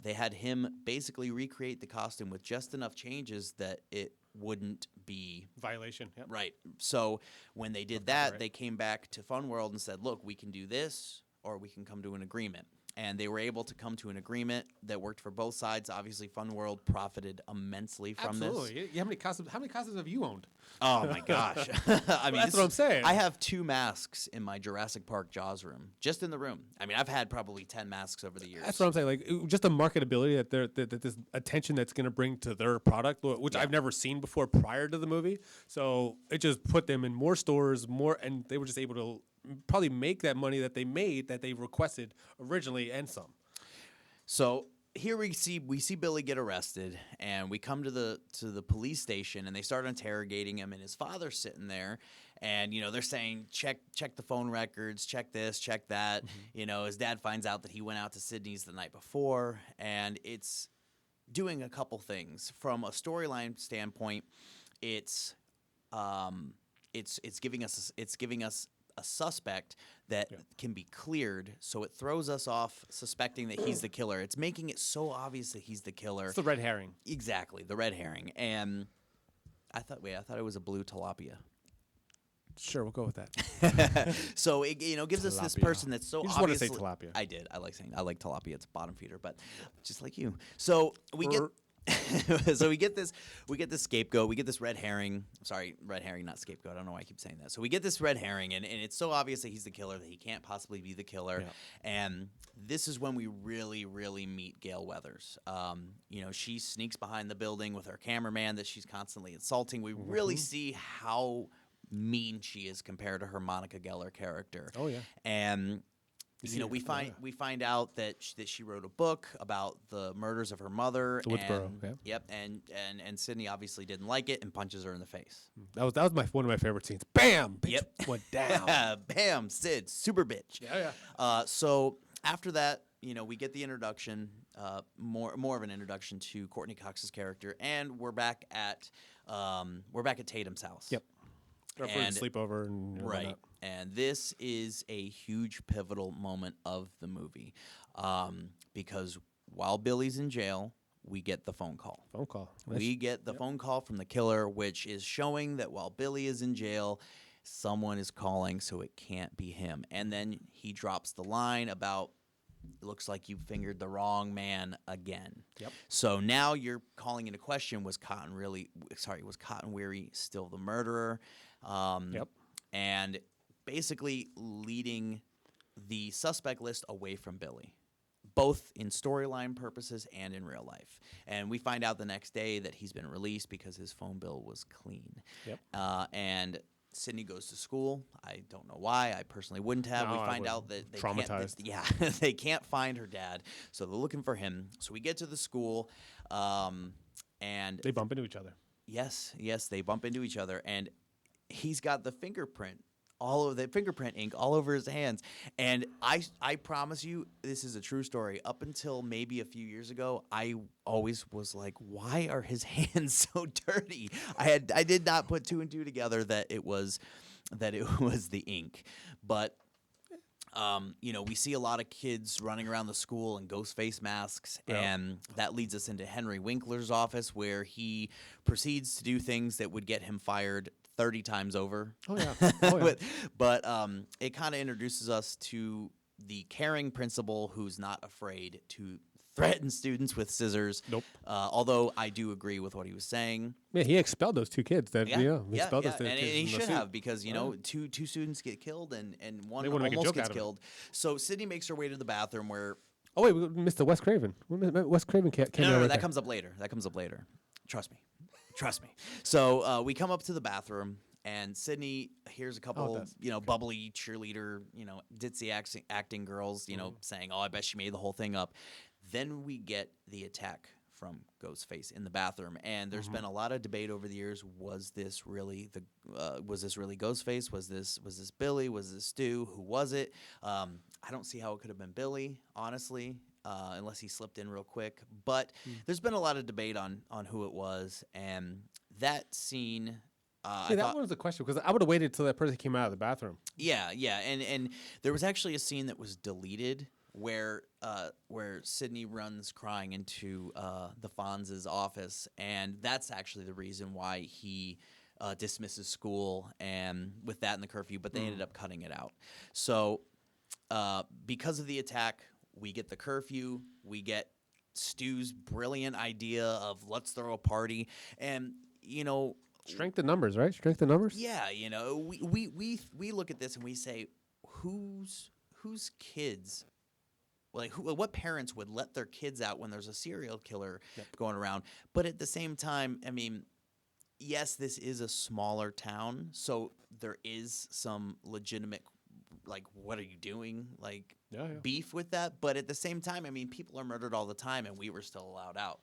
They had him basically recreate the costume with just enough changes that it wouldn't be Violation, yep. right. So when they did that, they came back to Fun World and said, look, we can do this or we can come to an agreement. and they were able to come to an agreement that worked for both sides. Obviously, Fun World profited immensely from this. Absolutely. How many costumes have you owned? Oh my gosh! I mean, That's what I'm saying. I have 2 masks in my Jurassic Park Jaws room, just in the room. I mean, I've had probably 10 masks over the years. That's what I'm saying. Like just the marketability that this attention that's going to bring to their product, which I've never seen before prior to the movie. So it just put them in more stores, and they were just able to probably make that money that they requested originally and some. So here we see Billy get arrested, and we come to the police station, and they start interrogating him, and his father's sitting there, and they're saying check the phone records, check this, check that. His dad finds out that he went out to Sydney's the night before, and it's doing a couple things from a storyline standpoint. It's giving us a suspect that can be cleared, so it throws us off suspecting that he's the killer. It's making it so obvious that he's the killer. It's the red herring. Exactly, the red herring. And I thought it was a blue tilapia. Sure, we'll go with that. So it gives us this Tilapia. person that's so You just obviously. wanted to say tilapia. I did. I like tilapia. It's a bottom feeder, but just like you. So we get. So we get this scapegoat. We get this red herring. Sorry, red herring, not scapegoat. I don't know why I keep saying that. So we get this red herring, and it's so obvious that he's the killer, that he can't possibly be the killer. Yeah. And this is when we really, really meet Gale Weathers. She sneaks behind the building with her cameraman that she's constantly insulting. We really see how mean she is compared to her Monica Geller character. Oh yeah. And we find out that she wrote a book about the murders of her mother. The Woodsboro. Yep. And Sydney obviously didn't like it and punches her in the face. That was one of my favorite scenes. Bam! Bitch Yep. went down. Bam! Sid, super bitch. Yeah. So after that, we get the introduction, more of an introduction to Courtney Cox's character, and we're back at Tatum's house. Yep. For a sleepover and right. whatnot. And this is a huge pivotal moment of the movie, because while Billy's in jail, we get the phone call. We get the phone call from the killer, which is showing that while Billy is in jail, someone is calling, so it can't be him. And then he drops the line about, it looks like you fingered the wrong man again. Yep. So now you're calling into question, was Cotton Weary still the murderer? Yep. And basically leading the suspect list away from Billy, both in storyline purposes and in real life. And we find out the next day that he's been released because his phone bill was clean. Yep. And Sydney goes to school. I don't know why. I personally wouldn't have. No, we I find wouldn't. out that they Traumatized. they can't find her dad, so they're looking for him. So we get to the school, and They bump into each other. yes, they bump into each other, and he's got the fingerprint, all of the fingerprint ink all over his hands. And I promise you, this is a true story. Up until maybe a few years ago, I always was like, why are his hands so dirty? I did not put 2 and 2 together that it was the ink. But we see a lot of kids running around the school in Ghostface masks, and that leads us into Henry Winkler's office, where he proceeds to do things that would get him fired 30 times over. Oh yeah. But it kind of introduces us to the caring principal who's not afraid to threaten students with scissors. Nope. Although I do agree with what he was saying. Yeah, he expelled those 2 kids. He expelled those 2 and kids. he in the should suit. have, because two students get killed and one They wanna make a almost joke gets out of it. killed. So Sydney makes her way to the bathroom where. Oh wait, we missed the Wes Craven. Wes Craven came No, out right that there. comes up later. Trust me. So we come up to the bathroom, and Sydney hears a couple, bubbly cheerleader, ditzy acting girls, saying, "Oh, I bet she made the whole thing up." Then we get the attack from Ghostface in the bathroom, and there's been a lot of debate over the years. Was this really Ghostface? Was this Billy? Was this Stu? Who was it? I don't see how it could have been Billy, honestly, unless he slipped in real quick. But there's been a lot of debate on who it was, and that scene. That one was a question, because I would have waited until that person came out of the bathroom. Yeah, and there was actually a scene that was deleted where Sydney runs crying into the Fonz's office, and that's actually the reason why he dismisses school, and with that in the curfew, but they ended up cutting it out. So because of the attack, we get the curfew, we get Stu's brilliant idea of let's throw a party, and Strength in numbers, right? Strength in numbers. yeah, we look at this and we say, whose kids, like what parents would let their kids out when there's a serial killer going around? But at the same time, I mean, yes, this is a smaller town, so there is some legitimate, like, what are you doing, like, beef with that. But at the same time, I mean, people are murdered all the time, and we were still allowed out.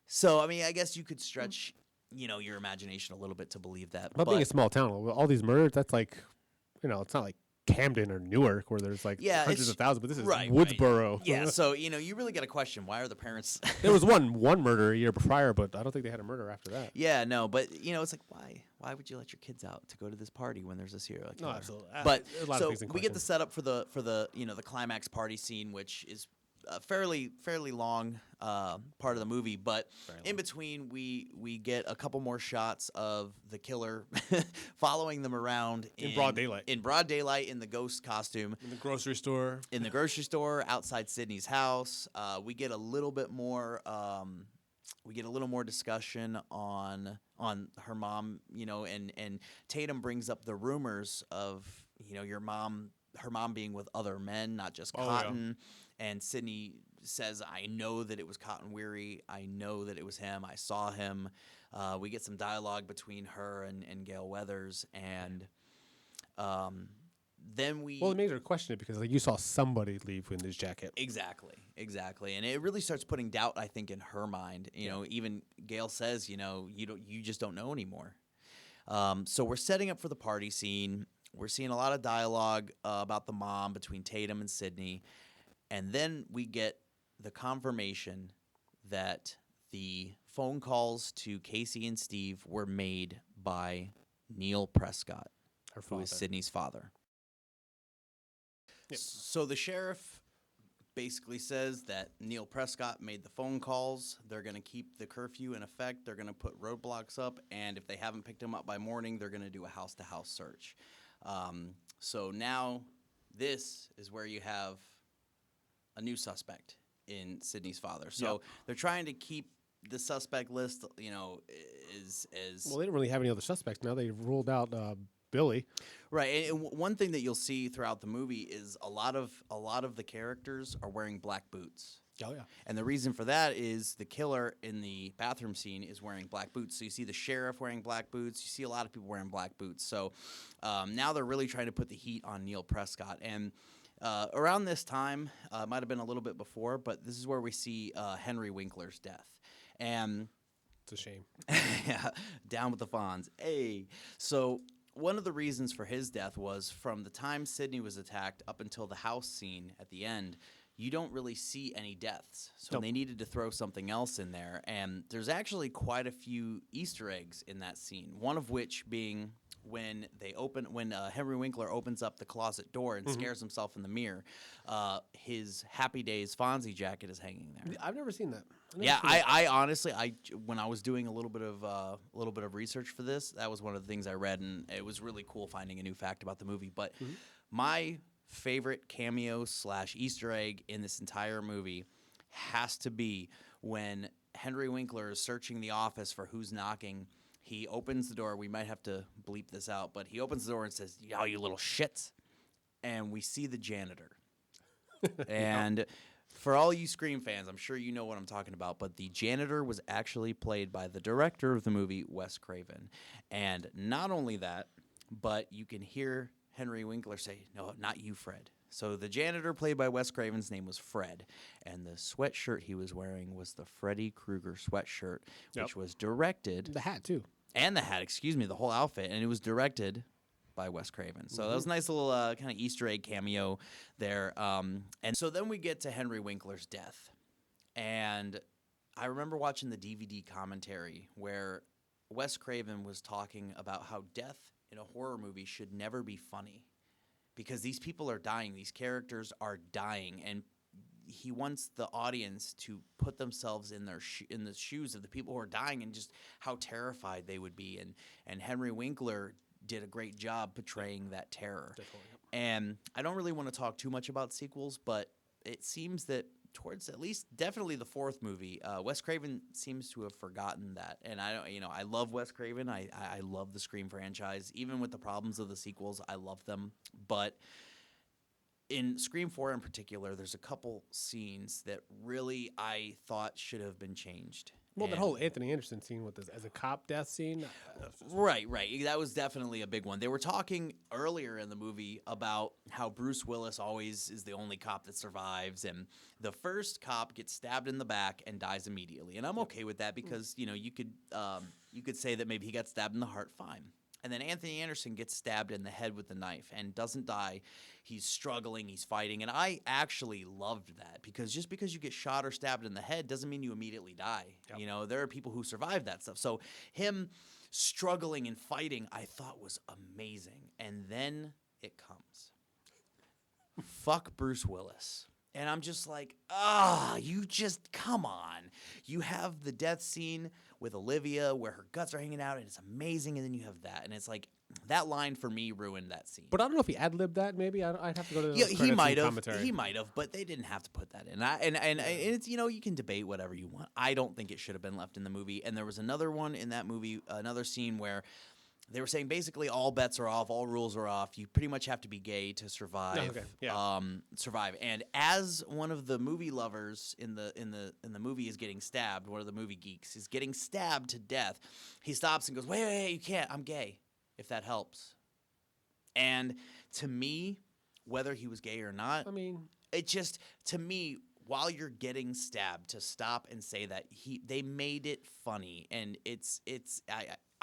So I mean, I guess you could stretch, your imagination a little bit to believe that. But being a small town, all these murders, that's like, it's not like Camden or Newark where there's like hundreds of thousands, but this is Woodsboro. Right. Yeah, so you really got to question, why are the parents? There was one murder a year prior, but I don't think they had a murder after that. Yeah, no, but it's like, why would you let your kids out to go to this party when there's a serial killer? No, absolutely. But a lot so of things in we get the question. setup for the the climax party scene, which is a fairly long part of the movie, but in between we get a couple more shots of the killer following them around in broad daylight. In broad daylight, in the ghost costume, In the grocery store. in the grocery store, outside Sydney's house. We get a little bit more. We get a little more discussion on her mom, and Tatum brings up the rumors of her mom being with other men, not just Cotton. And Sydney says, I know that it was Cotton Weary. I know that it was him. I saw him. We get some dialogue between her and Gail Weathers. And then we... Well, it made her question it because you saw somebody leave in his jacket. Exactly. And it really starts putting doubt, I think, in her mind. Even Gail says, you just don't know anymore. So we're setting up for the party scene. We're seeing a lot of dialogue about the mom between Tatum and Sydney. And then we get the confirmation that the phone calls to Casey and Steve were made by Neil Prescott, who is Sydney's father. Yep. So the sheriff basically says that Neil Prescott made the phone calls. They're going to keep the curfew in effect. They're going to put roadblocks up. And if they haven't picked him up by morning, they're going to do a house-to-house search. So now this is where you have a new suspect in Sydney's father. So they're trying to keep the suspect list, as Well, they didn't really have any other suspects. Now they ruled out Billy. Right. And one thing that you'll see throughout the movie is a lot of the characters are wearing black boots. Oh, yeah. And the reason for that is the killer in the bathroom scene is wearing black boots. So you see the sheriff wearing black boots. You see a lot of people wearing black boots. So now they're really trying to put the heat on Neil Prescott. And around this time, might have been a little bit before, but this is where we see Henry Winkler's death. And it's a shame. yeah, down with the Fonz. Hey. So one of the reasons for his death was from the time Sydney was attacked up until the house scene at the end, you don't really see any deaths. So they needed to throw something else in there. And there's actually quite a few Easter eggs in that scene, one of which being when Henry Winkler opens up the closet door and scares himself in the mirror, his Happy Days Fonzie jacket is hanging there. I've never seen that. I honestly, when I was doing a little bit of research for this, that was one of the things I read, and it was really cool finding a new fact about the movie. But my favorite cameo / Easter egg in this entire movie has to be when Henry Winkler is searching the office for who's knocking. He opens the door. We might have to bleep this out, but he opens the door and says, "Yo, you little shits." And we see the janitor. And for all you Scream fans, I'm sure you know what I'm talking about, but the janitor was actually played by the director of the movie, Wes Craven. And not only that, but you can hear Henry Winkler say, "No, not you, Fred." So the janitor played by Wes Craven's name was Fred, and the sweatshirt he was wearing was the Freddy Krueger sweatshirt, which was directed... The hat, too. And the hat, the whole outfit, and it was directed by Wes Craven. So that was a nice little kind of Easter egg cameo there. And so then we get to Henry Winkler's death. And I remember watching the DVD commentary where Wes Craven was talking about how death in a horror movie should never be funny because these people are dying. These characters are dying, and he wants the audience to put themselves in in the shoes of the people who are dying and just how terrified they would be. And Henry Winkler did a great job portraying that terror. Definitely. And I don't really want to talk too much about sequels, but it seems that towards at least definitely the fourth movie, Wes Craven seems to have forgotten that. And I don't, I love Wes Craven. I love the Scream franchise. Even with the problems of the sequels, I love them. But in Scream 4 in particular, there's a couple scenes that really I thought should have been changed. Well, that And- whole Anthony Anderson scene with this as a cop death scene. Right. That was definitely a big one. They were talking earlier in the movie about how Bruce Willis always is the only cop that survives, and the first cop gets stabbed in the back and dies immediately. And I'm okay with that because you could say that maybe he got stabbed in the heart, fine. And then Anthony Anderson gets stabbed in the head with the knife and doesn't die. He's struggling, he's fighting, and I actually loved that because just because you get shot or stabbed in the head doesn't mean you immediately die. Yep. There are people who survive that stuff. So him struggling and fighting, I thought was amazing. And then it comes. Fuck Bruce Willis. And I'm just like, you just, come on. You have the death scene with Olivia where her guts are hanging out, and it's amazing, and then you have that. And it's like, that line for me ruined that scene. But I don't know if he ad-libbed that, maybe. I'd have to go to the Yeah, credits he and might have. commentary. He might have, but they didn't have to put that in. And it's, you can debate whatever you want. I don't think it should have been left in the movie. And there was another one in that movie, another scene where they were saying basically all bets are off, all rules are off. You pretty much have to be gay to survive. Oh, okay. Yeah. Survive. And as one of the movie lovers in the movie is getting stabbed, one of the movie geeks is getting stabbed to death, he stops and goes, "Wait, you can't. I'm gay. If that helps." And to me, whether he was gay or not, I mean, it just, to me, while you're getting stabbed, to stop and say that they made it funny, and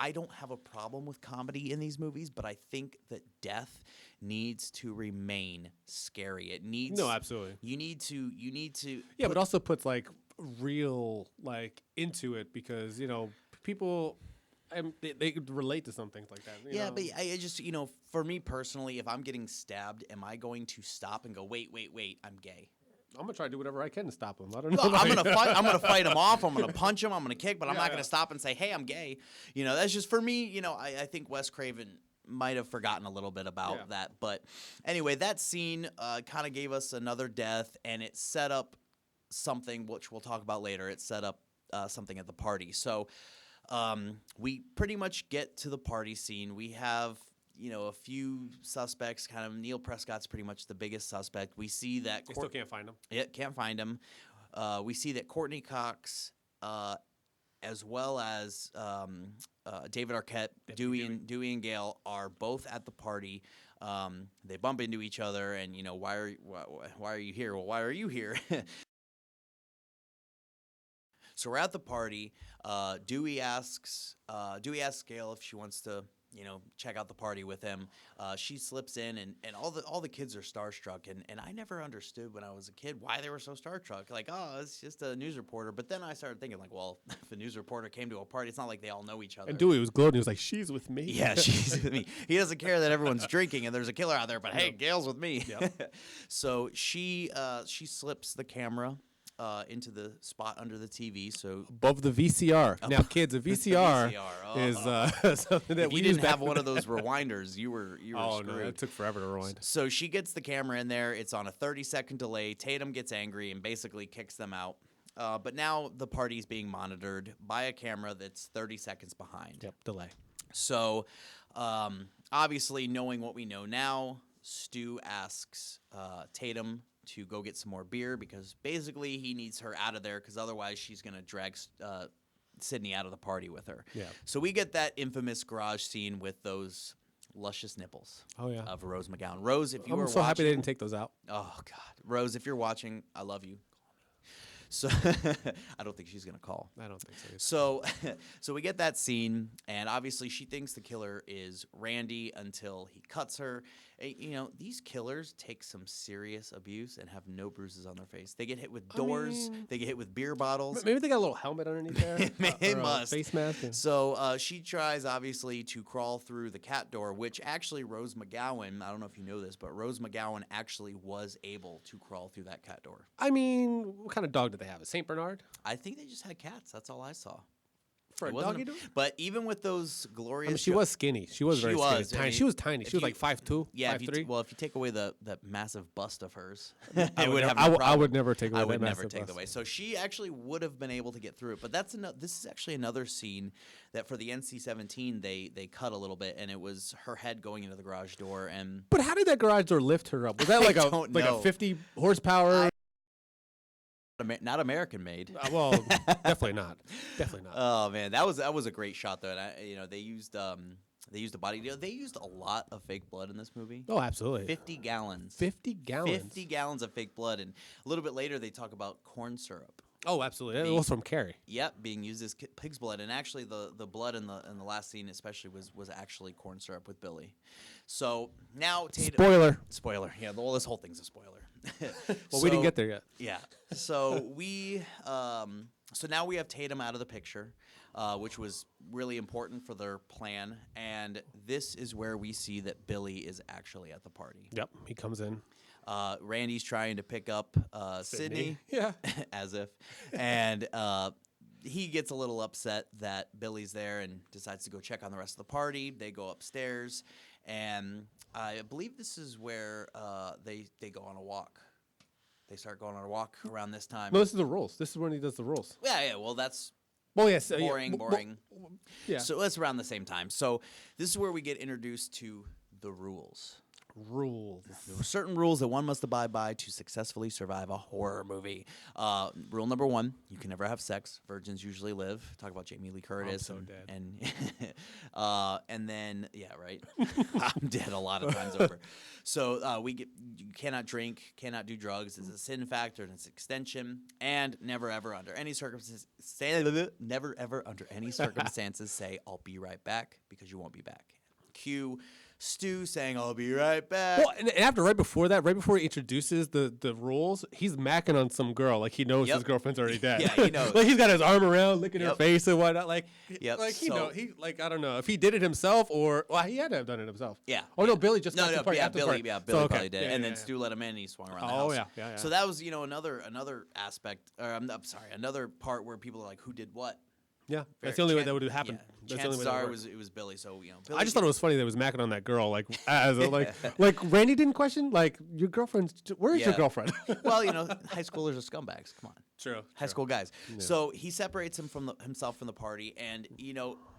I don't have a problem with comedy in these movies, but I think that death needs to remain scary. It needs no, absolutely. You need to Yeah, but also puts real into it because people they could relate to some things like that. you know? But I just for me personally, if I'm getting stabbed, am I going to stop and go, wait, I'm gay? I'm gonna try to do whatever I can to stop him. I don't know. Well, I'm gonna fight him off. I'm gonna punch him. I'm gonna kick, but I'm not Yeah. gonna stop and say, "Hey, I'm gay." That's just for me. I think Wes Craven might have forgotten a little bit about that. But anyway, that scene kind of gave us another death, and it set up something which we'll talk about later. It set up something at the party. So we pretty much get to the party scene. We have a few suspects. Kind of Neil Prescott's pretty much the biggest suspect. We see that They still can't find him. Yeah, can't find him. We see that Courtney Cox, as well as David Arquette, Dewey and Gale are both at the party. They bump into each other, and why are you here? Well, why are you here? So we're at the party. Dewey asks Gale if she wants to check out the party with him. She slips in, and all the kids are starstruck, and I never understood when I was a kid why they were so starstruck. Like, oh, it's just a news reporter. But then I started thinking, like, well, if a news reporter came to a party, it's not like they all know each other. And Dewey was gloating. He was like, "She's with me." Yeah, she's with me. He doesn't care that everyone's drinking and there's a killer out there, but hey, Gail's with me. Yep. So she slips the camera into the spot under the TV. So Above the VCR. Now, kids, a VCR, is something that if we you use didn't back have one of those rewinders, you were Oh screwed. no, it took forever to rewind. So she gets the camera in there. It's on a 30-second delay. Tatum gets angry and basically kicks them out. But now the party's being monitored by a camera that's 30 seconds behind. Yep, delay. So obviously, knowing what we know now, Stu asks Tatum to go get some more beer because basically he needs her out of there because otherwise she's going to drag Sydney out of the party with her. Yeah. So we get that infamous garage scene with those luscious nipples Oh yeah. of Rose McGowan. Rose, if you I'm were so watching, happy they didn't take those out. oh God, Rose, if you're watching, I love you. So I don't think she's gonna call. I don't think so. either. So we get that scene, and obviously she thinks the killer is Randy until he cuts her. These killers take some serious abuse and have no bruises on their face. They get hit with doors. They get hit with beer bottles. Maybe they got a little helmet underneath there. It or a must. face mask. Yeah. So she tries, obviously, to crawl through the cat door, which actually Rose McGowan, I don't know if you know this, but Rose McGowan actually was able to crawl through that cat door. I mean, what kind of dog did they have? A Saint Bernard? I think they just had cats. That's all I saw. For a It wasn't doggy a- dog? But even with those glorious, I mean, she was skinny. She was She very was, skinny. I Tiny. mean, She was tiny. if She was you- like 5'2", yeah. 5'3". Well, if you take away that massive bust of hers, I it would would never- have I no would- I problem. would never take away I that would never massive take bust. away. So she actually would have been able to get through it. But this is actually another scene that for the NC-17 they cut a little bit, and it was her head going into the garage door. And But how did that garage door lift her up? Was that like a don't like know. a 50 horsepower? not American made. Well, definitely not. Definitely not. Oh man, that was a great shot though. And they used a body. They used a lot of fake blood in this movie. Oh, absolutely. 50 gallons. 50 gallons. 50 gallons of fake blood, and a little bit later they talk about corn syrup. Oh, absolutely. It was from Carrie. Yep, being used as pig's blood, and actually the blood in the last scene especially was actually corn syrup with Billy. So now spoiler. Yeah, well, this whole thing's a spoiler. Well, we didn't get there yet. Yeah. So so now we have Tatum out of the picture, which was really important for their plan, and this is where we see that Billy is actually at the party. Yep. He comes in. Randy's trying to pick up Sydney. Yeah. As if. And he gets a little upset that Billy's there and decides to go check on the rest of the party. They go upstairs, and I believe this is where they go on a walk. They start going on a walk around this time. No, this is the rules. This is when he does the rules. Yeah, well, that's Well, yes. boring. Yeah. So it's around the same time. So this is where we get introduced to the rules. Rules. There were certain rules that one must abide by to successfully survive a horror movie. Rule number 1: you can never have sex. Virgins usually live. Talk about Jamie Lee Curtis. so dead. And then right. I'm dead a lot of times over. So you cannot drink, cannot do drugs. It's a sin factor and it's an extension. And never ever under any circumstances say I'll be right back, because you won't be back. Cue Stu saying I'll be right back. Well, and after, right before he introduces the rules, he's macking on some girl. Like, he knows his girlfriend's already dead. Yeah, he knows. Like, he's got his arm around, licking her face and whatnot. Like, Yep, like, so- I don't know if he did it himself or, well, he had to have done it himself. Yeah. Oh, no, Billy just got to the party yeah, after the Billy, party. yeah, So, Billy okay. probably did, Yeah, and yeah, then yeah. Stu let him in, and he swung around the Oh, house. yeah. So that was, another aspect, or I'm sorry, another part where people are like, who did what? Yeah, that's the only way that would have happened. That's the only Chances way that are would work. it was Billy. So Billy I just thought it was funny that it was macking on that girl, like like Randy didn't question, like, your girlfriend's. Where's your Yeah. girlfriend? well, high schoolers are scumbags. Come on. True. High school guys. So he separates himself from the party, and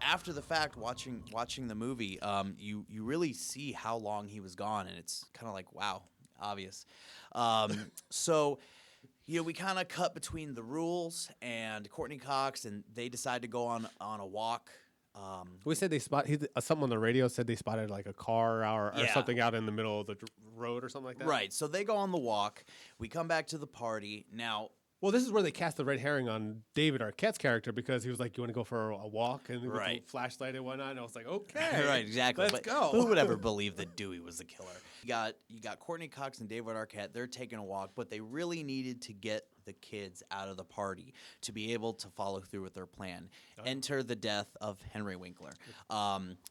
after the fact, watching the movie, you really see how long he was gone, and it's kind of like, wow, obvious. So we kind of cut between the rules and Courtney Cox, and they decide to go on a walk. We said they something on the radio said they spotted like a car or Yeah. something out in the middle of the road or something like that. Right. So they go on the walk. We come back to the party. Now, Well, this is where they cast the red herring on David Arquette's character, because he was like, "You want to go for a walk?" And with Right. the flashlight and whatnot. And I was like, "Okay, right, exactly. let's But go." Who would ever believe that Dewey was the killer? You got Courtney Cox and David Arquette. They're taking a walk, but they really needed to get the kids out of the party to be able to follow through with their plan. Enter the death of Henry Winkler.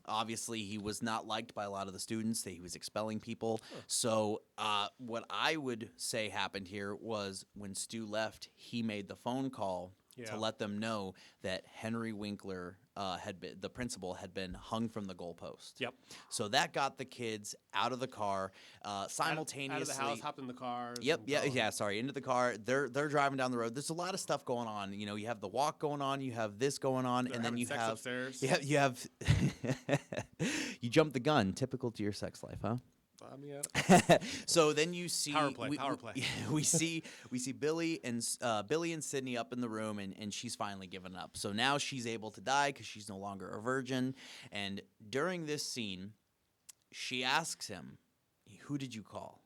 Obviously, he was not liked by a lot of the students. He was expelling people. So what I would say happened here was when Stu left, he made the phone call to let them know that Henry Winkler the principal had been hung from the goalpost. Yep. So that got the kids out of the car simultaneously. Out of the house, hopped in the car. Yep. Sorry, into the car. They're driving down the road. There's a lot of stuff going on. You have the walk going on. You have this going on, and then you sex have upstairs. You have you jump the gun. Typical to your sex life, huh? So then you see Power play. We see Billy and Sydney up in the room, and she's finally given up. So now she's able to die because she's no longer a virgin. And during this scene, she asks him, "Who did you call?"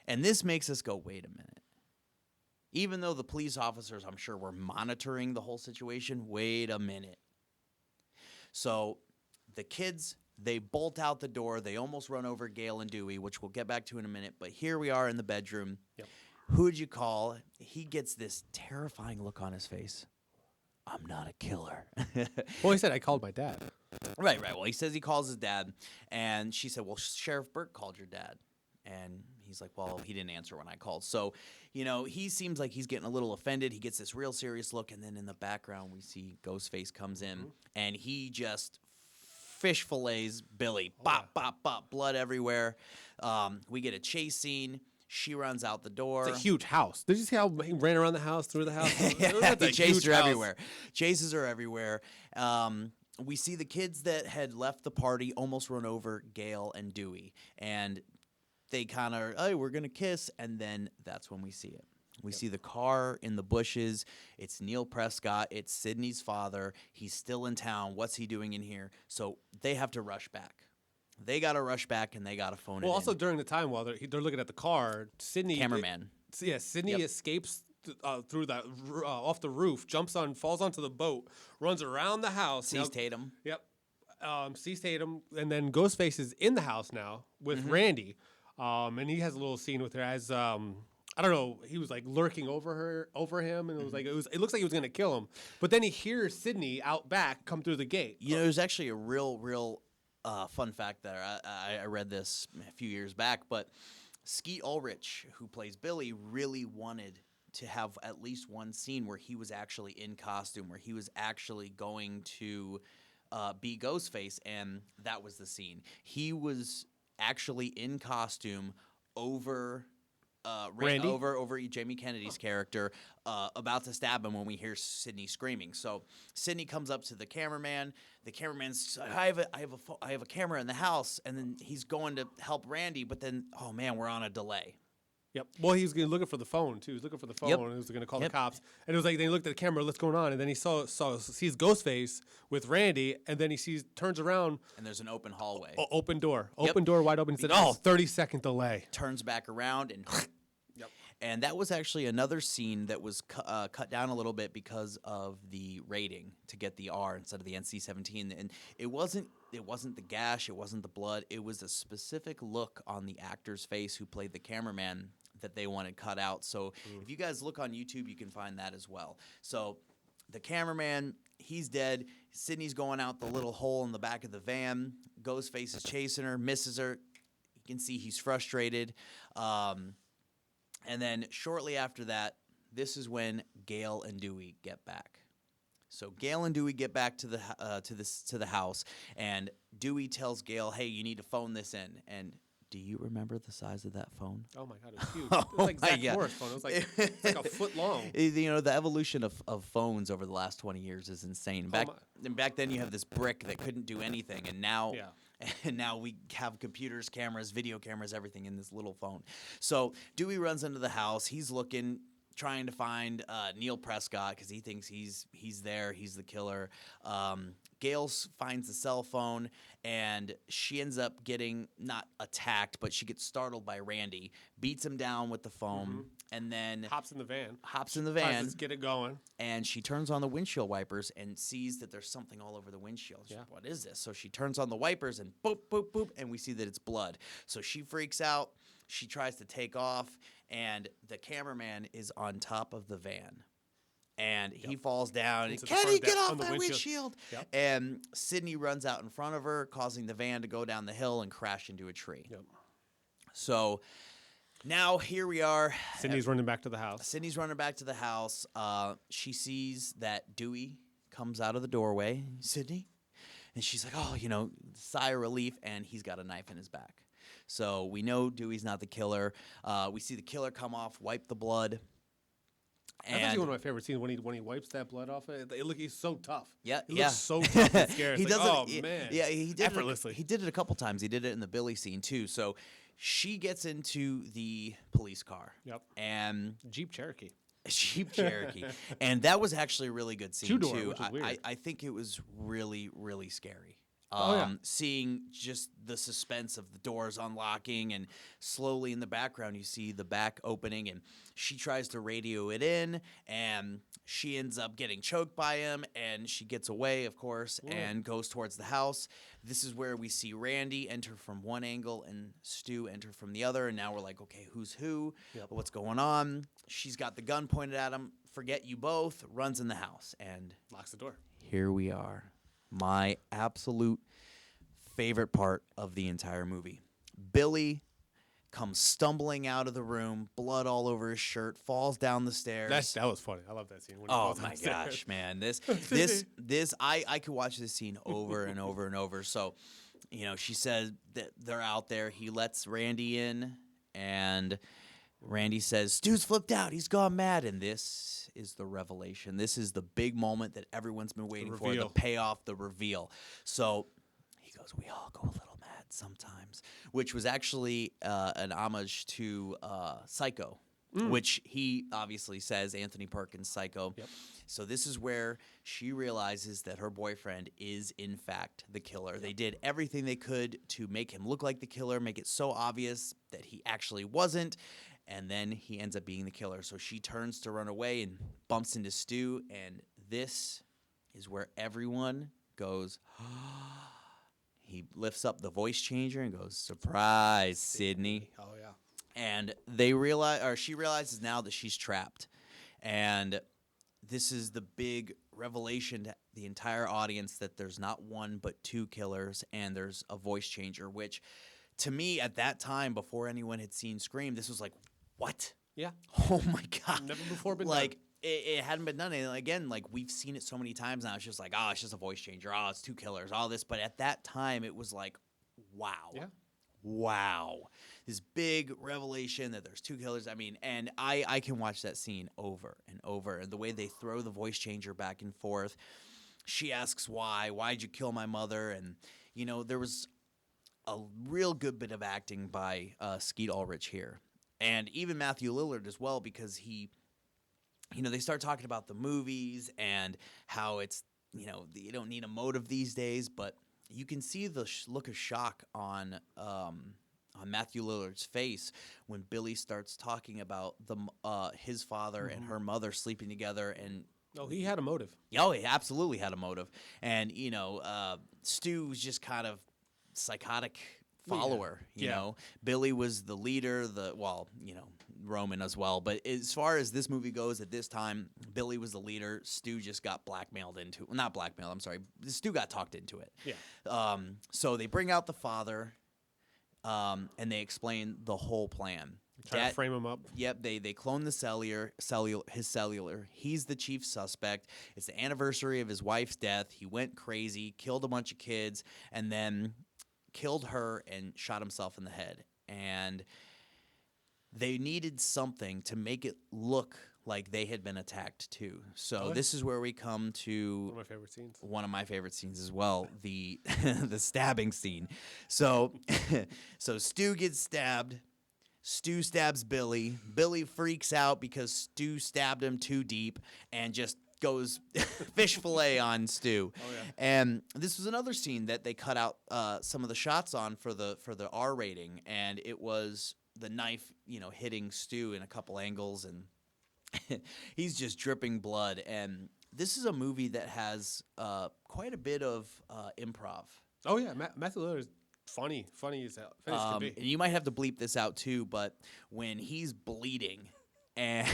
And this makes us go, "Wait a minute." Even though the police officers, I'm sure, were monitoring the whole situation, wait a minute. So the kids, they bolt out the door. They almost run over Gail and Dewey, which we'll get back to in a minute. But here we are in the bedroom. Yep. Who'd you call? He gets this terrifying look on his face. I'm not a killer. Well, he said, "I called my dad." Right. Well, he says he calls his dad. And she said, "Well, Sheriff Burke called your dad." And he's like, well, he didn't answer when I called. So, he seems like he's getting a little offended. He gets this real serious look, and then in the background, we see Ghostface comes in, and he just fish fillets Billy. Bop, bop, bop, blood everywhere. We get a chase scene. She runs out the door. It's a huge house. Did you see how he ran around the house, through the house? Yeah, he chased her everywhere. Chases her everywhere. We see the kids that had left the party almost run over Gail and Dewey. And they kind of, oh, we're going to kiss. And then that's when we see it. We see the car in the bushes. It's Neil Prescott. It's Sydney's father. He's still in town. What's he doing in here? So they have to rush back. They got to rush back, and they got to phone it in. Well, also during the time while they're looking at the car, Sydney... Cameraman. Sydney escapes through the off the roof, falls onto the boat, runs around the house. Sees Tatum. Yep. Sees Tatum, and then Ghostface is in the house now with Randy, and he has a little scene with her as I don't know, he was like lurking over him, and it was like it looks like he was gonna kill him, but then he hears Sydney out back come through the gate. There's actually a real fun fact there. I read this a few years back, but Skeet Ulrich, who plays Billy, really wanted to have at least one scene where he was actually in costume, where he was actually going to be Ghostface, and that was the scene. He was actually in costume over Randy? over Jamie Kennedy's character, about to stab him when we hear Sydney screaming. So Sydney comes up to the cameraman. The cameraman's, I have a camera in the house, and then he's going to help Randy, but then, oh man, we're on a delay. Yep. Well, he was looking for the phone too. He was looking for the phone, and he was going to call the cops. And it was like they looked at the camera, what's going on? And then he sees Ghostface with Randy, and then turns around, and there's an open hallway, open door, wide open. He said, 30-second delay. Turns back around and. And that was actually another scene that was cut down a little bit because of the rating to get the R instead of the NC-17. And it wasn't the gash, it wasn't the blood. It was a specific look on the actor's face who played the cameraman that they wanted cut out. So if you guys look on YouTube, you can find that as well. So the cameraman, he's dead. Sydney's going out the little hole in the back of the van. Ghostface is chasing her, misses her. You can see he's frustrated. And then shortly after that, this is when Gail and Dewey get back. So Gail and Dewey get back to the house, and Dewey tells Gail, "Hey, you need to phone this in." And do you remember the size of that phone? Oh my God, it was huge. It was like Zach Morris' phone. It was like it's like a foot long. The evolution of phones over the last 20 years is insane. Back then, you have this brick that couldn't do anything, and now. Yeah. And now we have computers, cameras, video cameras, everything in this little phone. So Dewey runs into the house. He's looking, trying to find Neil Prescott because he thinks he's there. He's the killer. Gail finds the cell phone, and she ends up getting not attacked, but she gets startled by Randy, beats him down with the phone, and then hops in the van. Tries to get it going. And she turns on the windshield wipers and sees that there's something all over the windshield. She's like, what is this? So she turns on the wipers and boop, boop, boop, and we see that it's blood. So she freaks out. She tries to take off, and the cameraman is on top of the van. And he falls down. Can he get off my windshield? Yep. And Sydney runs out in front of her, causing the van to go down the hill and crash into a tree. Yep. So now here we are. Sydney's running back to the house. She sees that Dewey comes out of the doorway. Sydney? And she's like, sigh of relief. And he's got a knife in his back. So we know Dewey's not the killer. We see the killer come off, wipe the blood. That's actually one of my favorite scenes when he wipes that blood off. He's so tough. Yeah, he looks so tough and scary. He does it. Oh man, yeah, he did effortlessly. He did it a couple times. He did it in the Billy scene too. So she gets into the police car. Yep. And Jeep Cherokee. And that was actually a really good scene Two-door, too. which is weird. I think it was really, really scary. Seeing just the suspense of the doors unlocking, and slowly in the background you see the back opening, and she tries to radio it in, and she ends up getting choked by him, and she gets away, of course, and goes towards the house. This is where we see Randy enter from one angle and Stu enter from the other, and now we're like, okay, who's who? Yep. What's going on? She's got the gun pointed at him. Forget you both. Runs in the house and locks the door. Here we are. My absolute favorite part of the entire movie. Billy comes stumbling out of the room, blood all over his shirt, falls down the stairs. That was funny. I love that scene. When he Oh falls my downstairs. gosh, man! This I could watch this scene over and over and over. So, she says that they're out there. He lets Randy in, and Randy says, "Stu's flipped out. He's gone mad." And this is the revelation. This is the big moment that everyone's been waiting for. The reveal. payoff, the reveal. So he goes, "We all go a little mad sometimes," which was actually an homage to Psycho. Which he obviously says, Anthony Perkins' Psycho. Yep. So this is where she realizes that her boyfriend is, in fact, the killer. Yep. They did everything they could to make him look like the killer, make it so obvious that he actually wasn't, and then he ends up being the killer. So she turns to run away and bumps into Stu, and this is where everyone goes, he lifts up the voice changer and goes, "Surprise, Sydney." Oh yeah. And she realizes now that she's trapped. And this is the big revelation to the entire audience that there's not one but two killers and there's a voice changer, which to me at that time, before anyone had seen Scream, this was like, what? Yeah. Oh my God. Never before been like, done. It hadn't been done. And again, like we've seen it so many times now. It's just like, oh, it's just a voice changer. Oh, it's two killers, all this. But at that time, it was like, wow. Yeah. Wow. This big revelation that there's two killers. I mean, and I can watch that scene over and over. And the way they throw the voice changer back and forth. She asks why. Why'd you kill my mother? And, there was a real good bit of acting by Skeet Ulrich here. And even Matthew Lillard as well, because he, they start talking about the movies and how it's, you don't need a motive these days, but you can see the look of shock on Matthew Lillard's face when Billy starts talking about his father and her mother sleeping together. And No, he had a motive. oh, he absolutely had a motive. And Stu was just kind of psychotic follower. You know, Billy was the leader. Roman as well. But as far as this movie goes, at this time, Billy was the leader. Stu just got blackmailed into not blackmailed. I'm sorry. Stu got talked into it. Yeah. So they bring out the father, and they explain the whole plan. Try to frame him up. Yep, they clone his cellular. He's the chief suspect. It's the anniversary of his wife's death. He went crazy, killed a bunch of kids, and then killed her and shot himself in the head. And they needed something to make it look like they had been attacked too. So this is where we come to One of my favorite scenes. One of my favorite scenes as well, the the stabbing scene. So Stu gets stabbed. Stu stabs Billy. Billy freaks out because Stu stabbed him too deep and just goes fish fillet on Stu. Oh, yeah. And this was another scene that they cut out some of the shots on for the R rating, and it was the knife, hitting Stu in a couple angles, and he's just dripping blood. And this is a movie that has quite a bit of improv. Oh yeah, Matthew Lillard is funny as hell. Funny as can be. And you might have to bleep this out too, but when he's bleeding and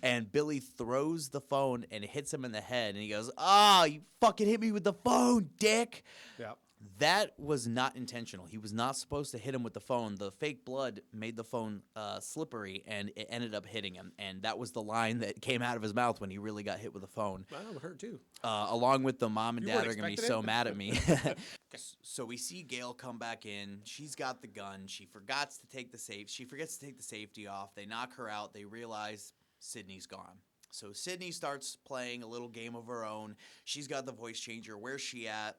and Billy throws the phone and it hits him in the head, and he goes, "Oh, you fucking hit me with the phone, dick." Yeah. That was not intentional. He was not supposed to hit him with the phone. The fake blood made the phone slippery, and it ended up hitting him. And that was the line that came out of his mouth when he really got hit with the phone. Wow, it hurt too. Along with the mom and You dad weren't are going to be expecting so it? mad at me. So we see Gail come back in. She's got the gun. She forgets to take the safety off. They knock her out. They realize Sydney's gone. So Sydney starts playing a little game of her own. She's got the voice changer. Where's she at?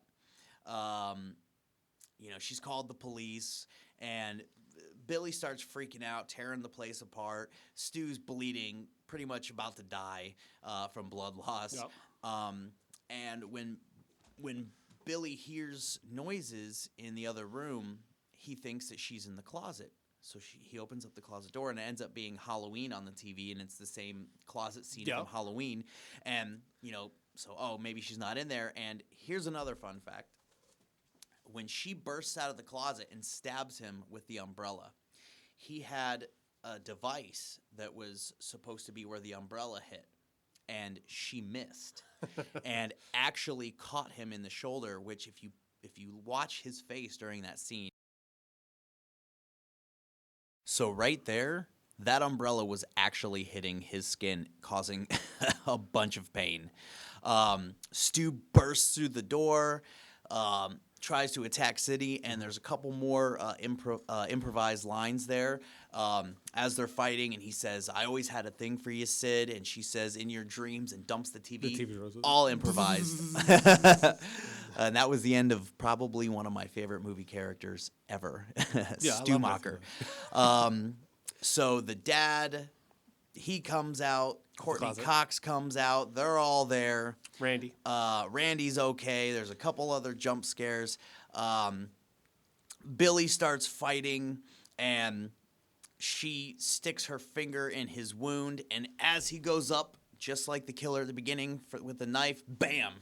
She's called the police, and Billy starts freaking out, tearing the place apart. Stu's bleeding, pretty much about to die from blood loss. Yep. And when Billy hears noises in the other room, he thinks that she's in the closet. So he opens up the closet door, and it ends up being Halloween on the TV, and it's the same closet scene from Halloween. And, maybe she's not in there. And here's another fun fact. When she bursts out of the closet and stabs him with the umbrella, he had a device that was supposed to be where the umbrella hit, and she missed and actually caught him in the shoulder, which if you watch his face during that scene, So right there, that umbrella was actually hitting his skin, causing a bunch of pain. Stu bursts through the door, tries to attack City, and there's a couple more improvised lines there as they're fighting. And he says, "I always had a thing for you, Sid." And she says, "In your dreams," and dumps the TV. The TV rolls. All improvised. And that was the end of probably one of my favorite movie characters ever, Yeah, I Stu love Mocker. that So the dad, he comes out. Courtney closet. Cox comes out. They're all there. Randy. Randy's okay. There's a couple other jump scares. Billy starts fighting, and she sticks her finger in his wound. And as he goes up, just like the killer at the beginning with the knife, bam,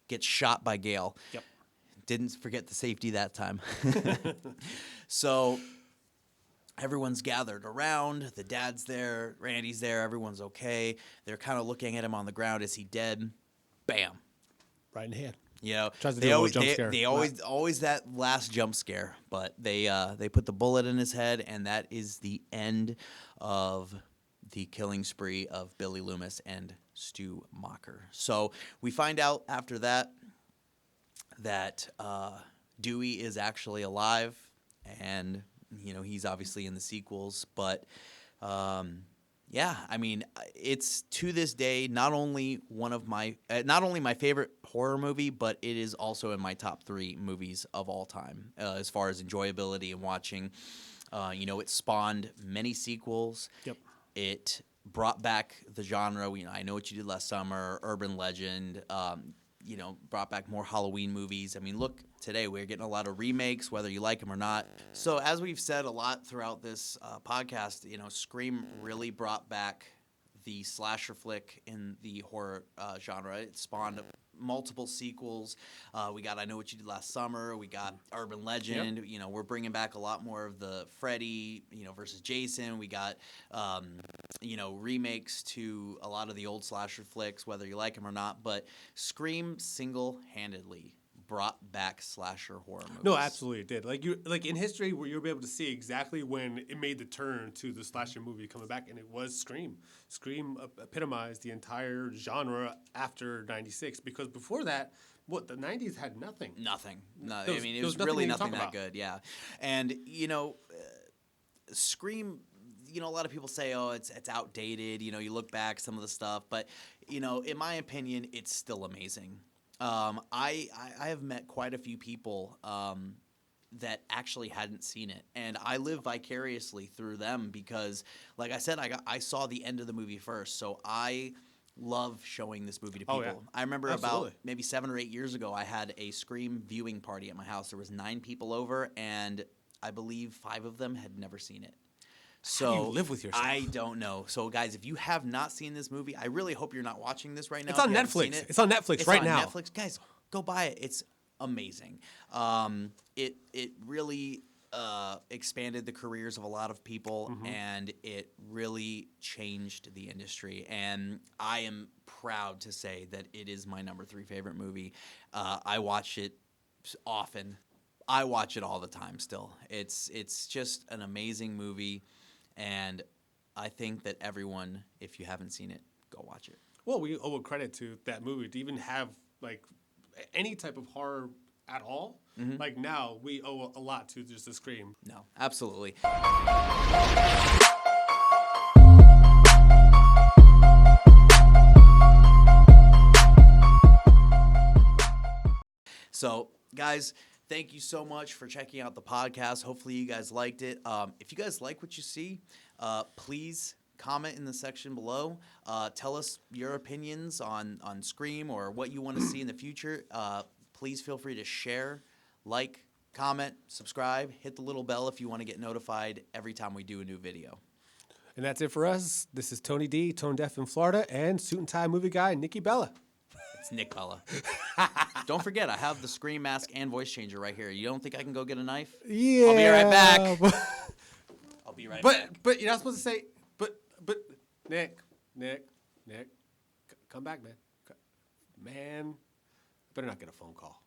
gets shot by Gale. Yep. Didn't forget the safety that time. So everyone's gathered around. The dad's there. Randy's there. Everyone's okay. They're kind of looking at him on the ground. Is he dead? Bam. Right in the head. You know, Tries to they do a little always jump they, scare. they always that last jump scare, but they put the bullet in his head, and that is the end of the killing spree of Billy Loomis and Stu Mocker. So we find out after that Dewey is actually alive, and you know he's obviously in the sequels, but yeah, I mean, it's to this day not only my favorite horror movie, but it is also in my top 3 movies of all time as far as enjoyability and watching. You know, it spawned many sequels. Yep. It brought back the genre. You know, I Know What You Did Last Summer, Urban Legend. You know, brought back more Halloween movies. I mean, look, today we're getting a lot of remakes, whether you like them or not. So as we've said a lot throughout this podcast, you know, Scream really brought back the slasher flick in the horror genre. It spawned multiple sequels. We got I Know What You Did Last Summer. We got Urban Legend. Yep. You know, we're bringing back a lot more of the Freddy, you know, versus Jason. We got, you know, remakes to a lot of the old slasher flicks, whether you like them or not. But Scream single-handedly brought back slasher horror movies. No, absolutely it did. Like in history, where you'll be able to see exactly when it made the turn to the slasher movie coming back, and it was Scream. Scream epitomized the entire genre after '96, because before that, the '90s had nothing. Nothing. No, There I was- mean, there it was was really nothing to nothing talk that about. good. Yeah, and you know, Scream. You know, a lot of people say, "Oh, it's outdated." You know, you look back some of the stuff, but you know, in my opinion, it's still amazing. I have met quite a few people that actually hadn't seen it, and I live vicariously through them because, like I said, I saw the end of the movie first, so I love showing this movie to people. Oh, yeah. I remember Absolutely. about maybe 7 or 8 years ago, I had a Scream viewing party at my house. There was 9 people over, and I believe 5 of them had never seen it. So do you live with yourself? I don't know. So guys, if you have not seen this movie, I really hope you're not watching this right now. It's if on you haven't seen Netflix. it. It's on Netflix It's right on now. Netflix. Guys, go buy it. It's amazing. It really expanded the careers of a lot of people, and it really changed the industry. And I am proud to say that it is my number 3 favorite movie. I watch it often. I watch it all the time still. It's just an amazing movie, and I think that everyone, if you haven't seen it, go watch it. Well, we owe a credit to that movie to even have like any type of horror at all. Like now, we owe a lot to just the Scream. No, absolutely. So, guys, thank you so much for checking out the podcast. Hopefully, you guys liked it. If you guys like what you see, please comment in the section below. Tell us your opinions on Scream or what you want to see in the future. Please feel free to share, like, comment, subscribe, hit the little bell if you want to get notified every time we do a new video. And that's it for us. This is Tony D, Tone Deaf in Florida, and suit and tie movie guy Nikki Bella. It's Nick Bella. Don't forget, I have the Scream mask and voice changer right here. You don't think I can go get a knife? Yeah. I'll be right back. I'll be right back. But you're not supposed to say, but Nick, come back, man. Man, better not get a phone call.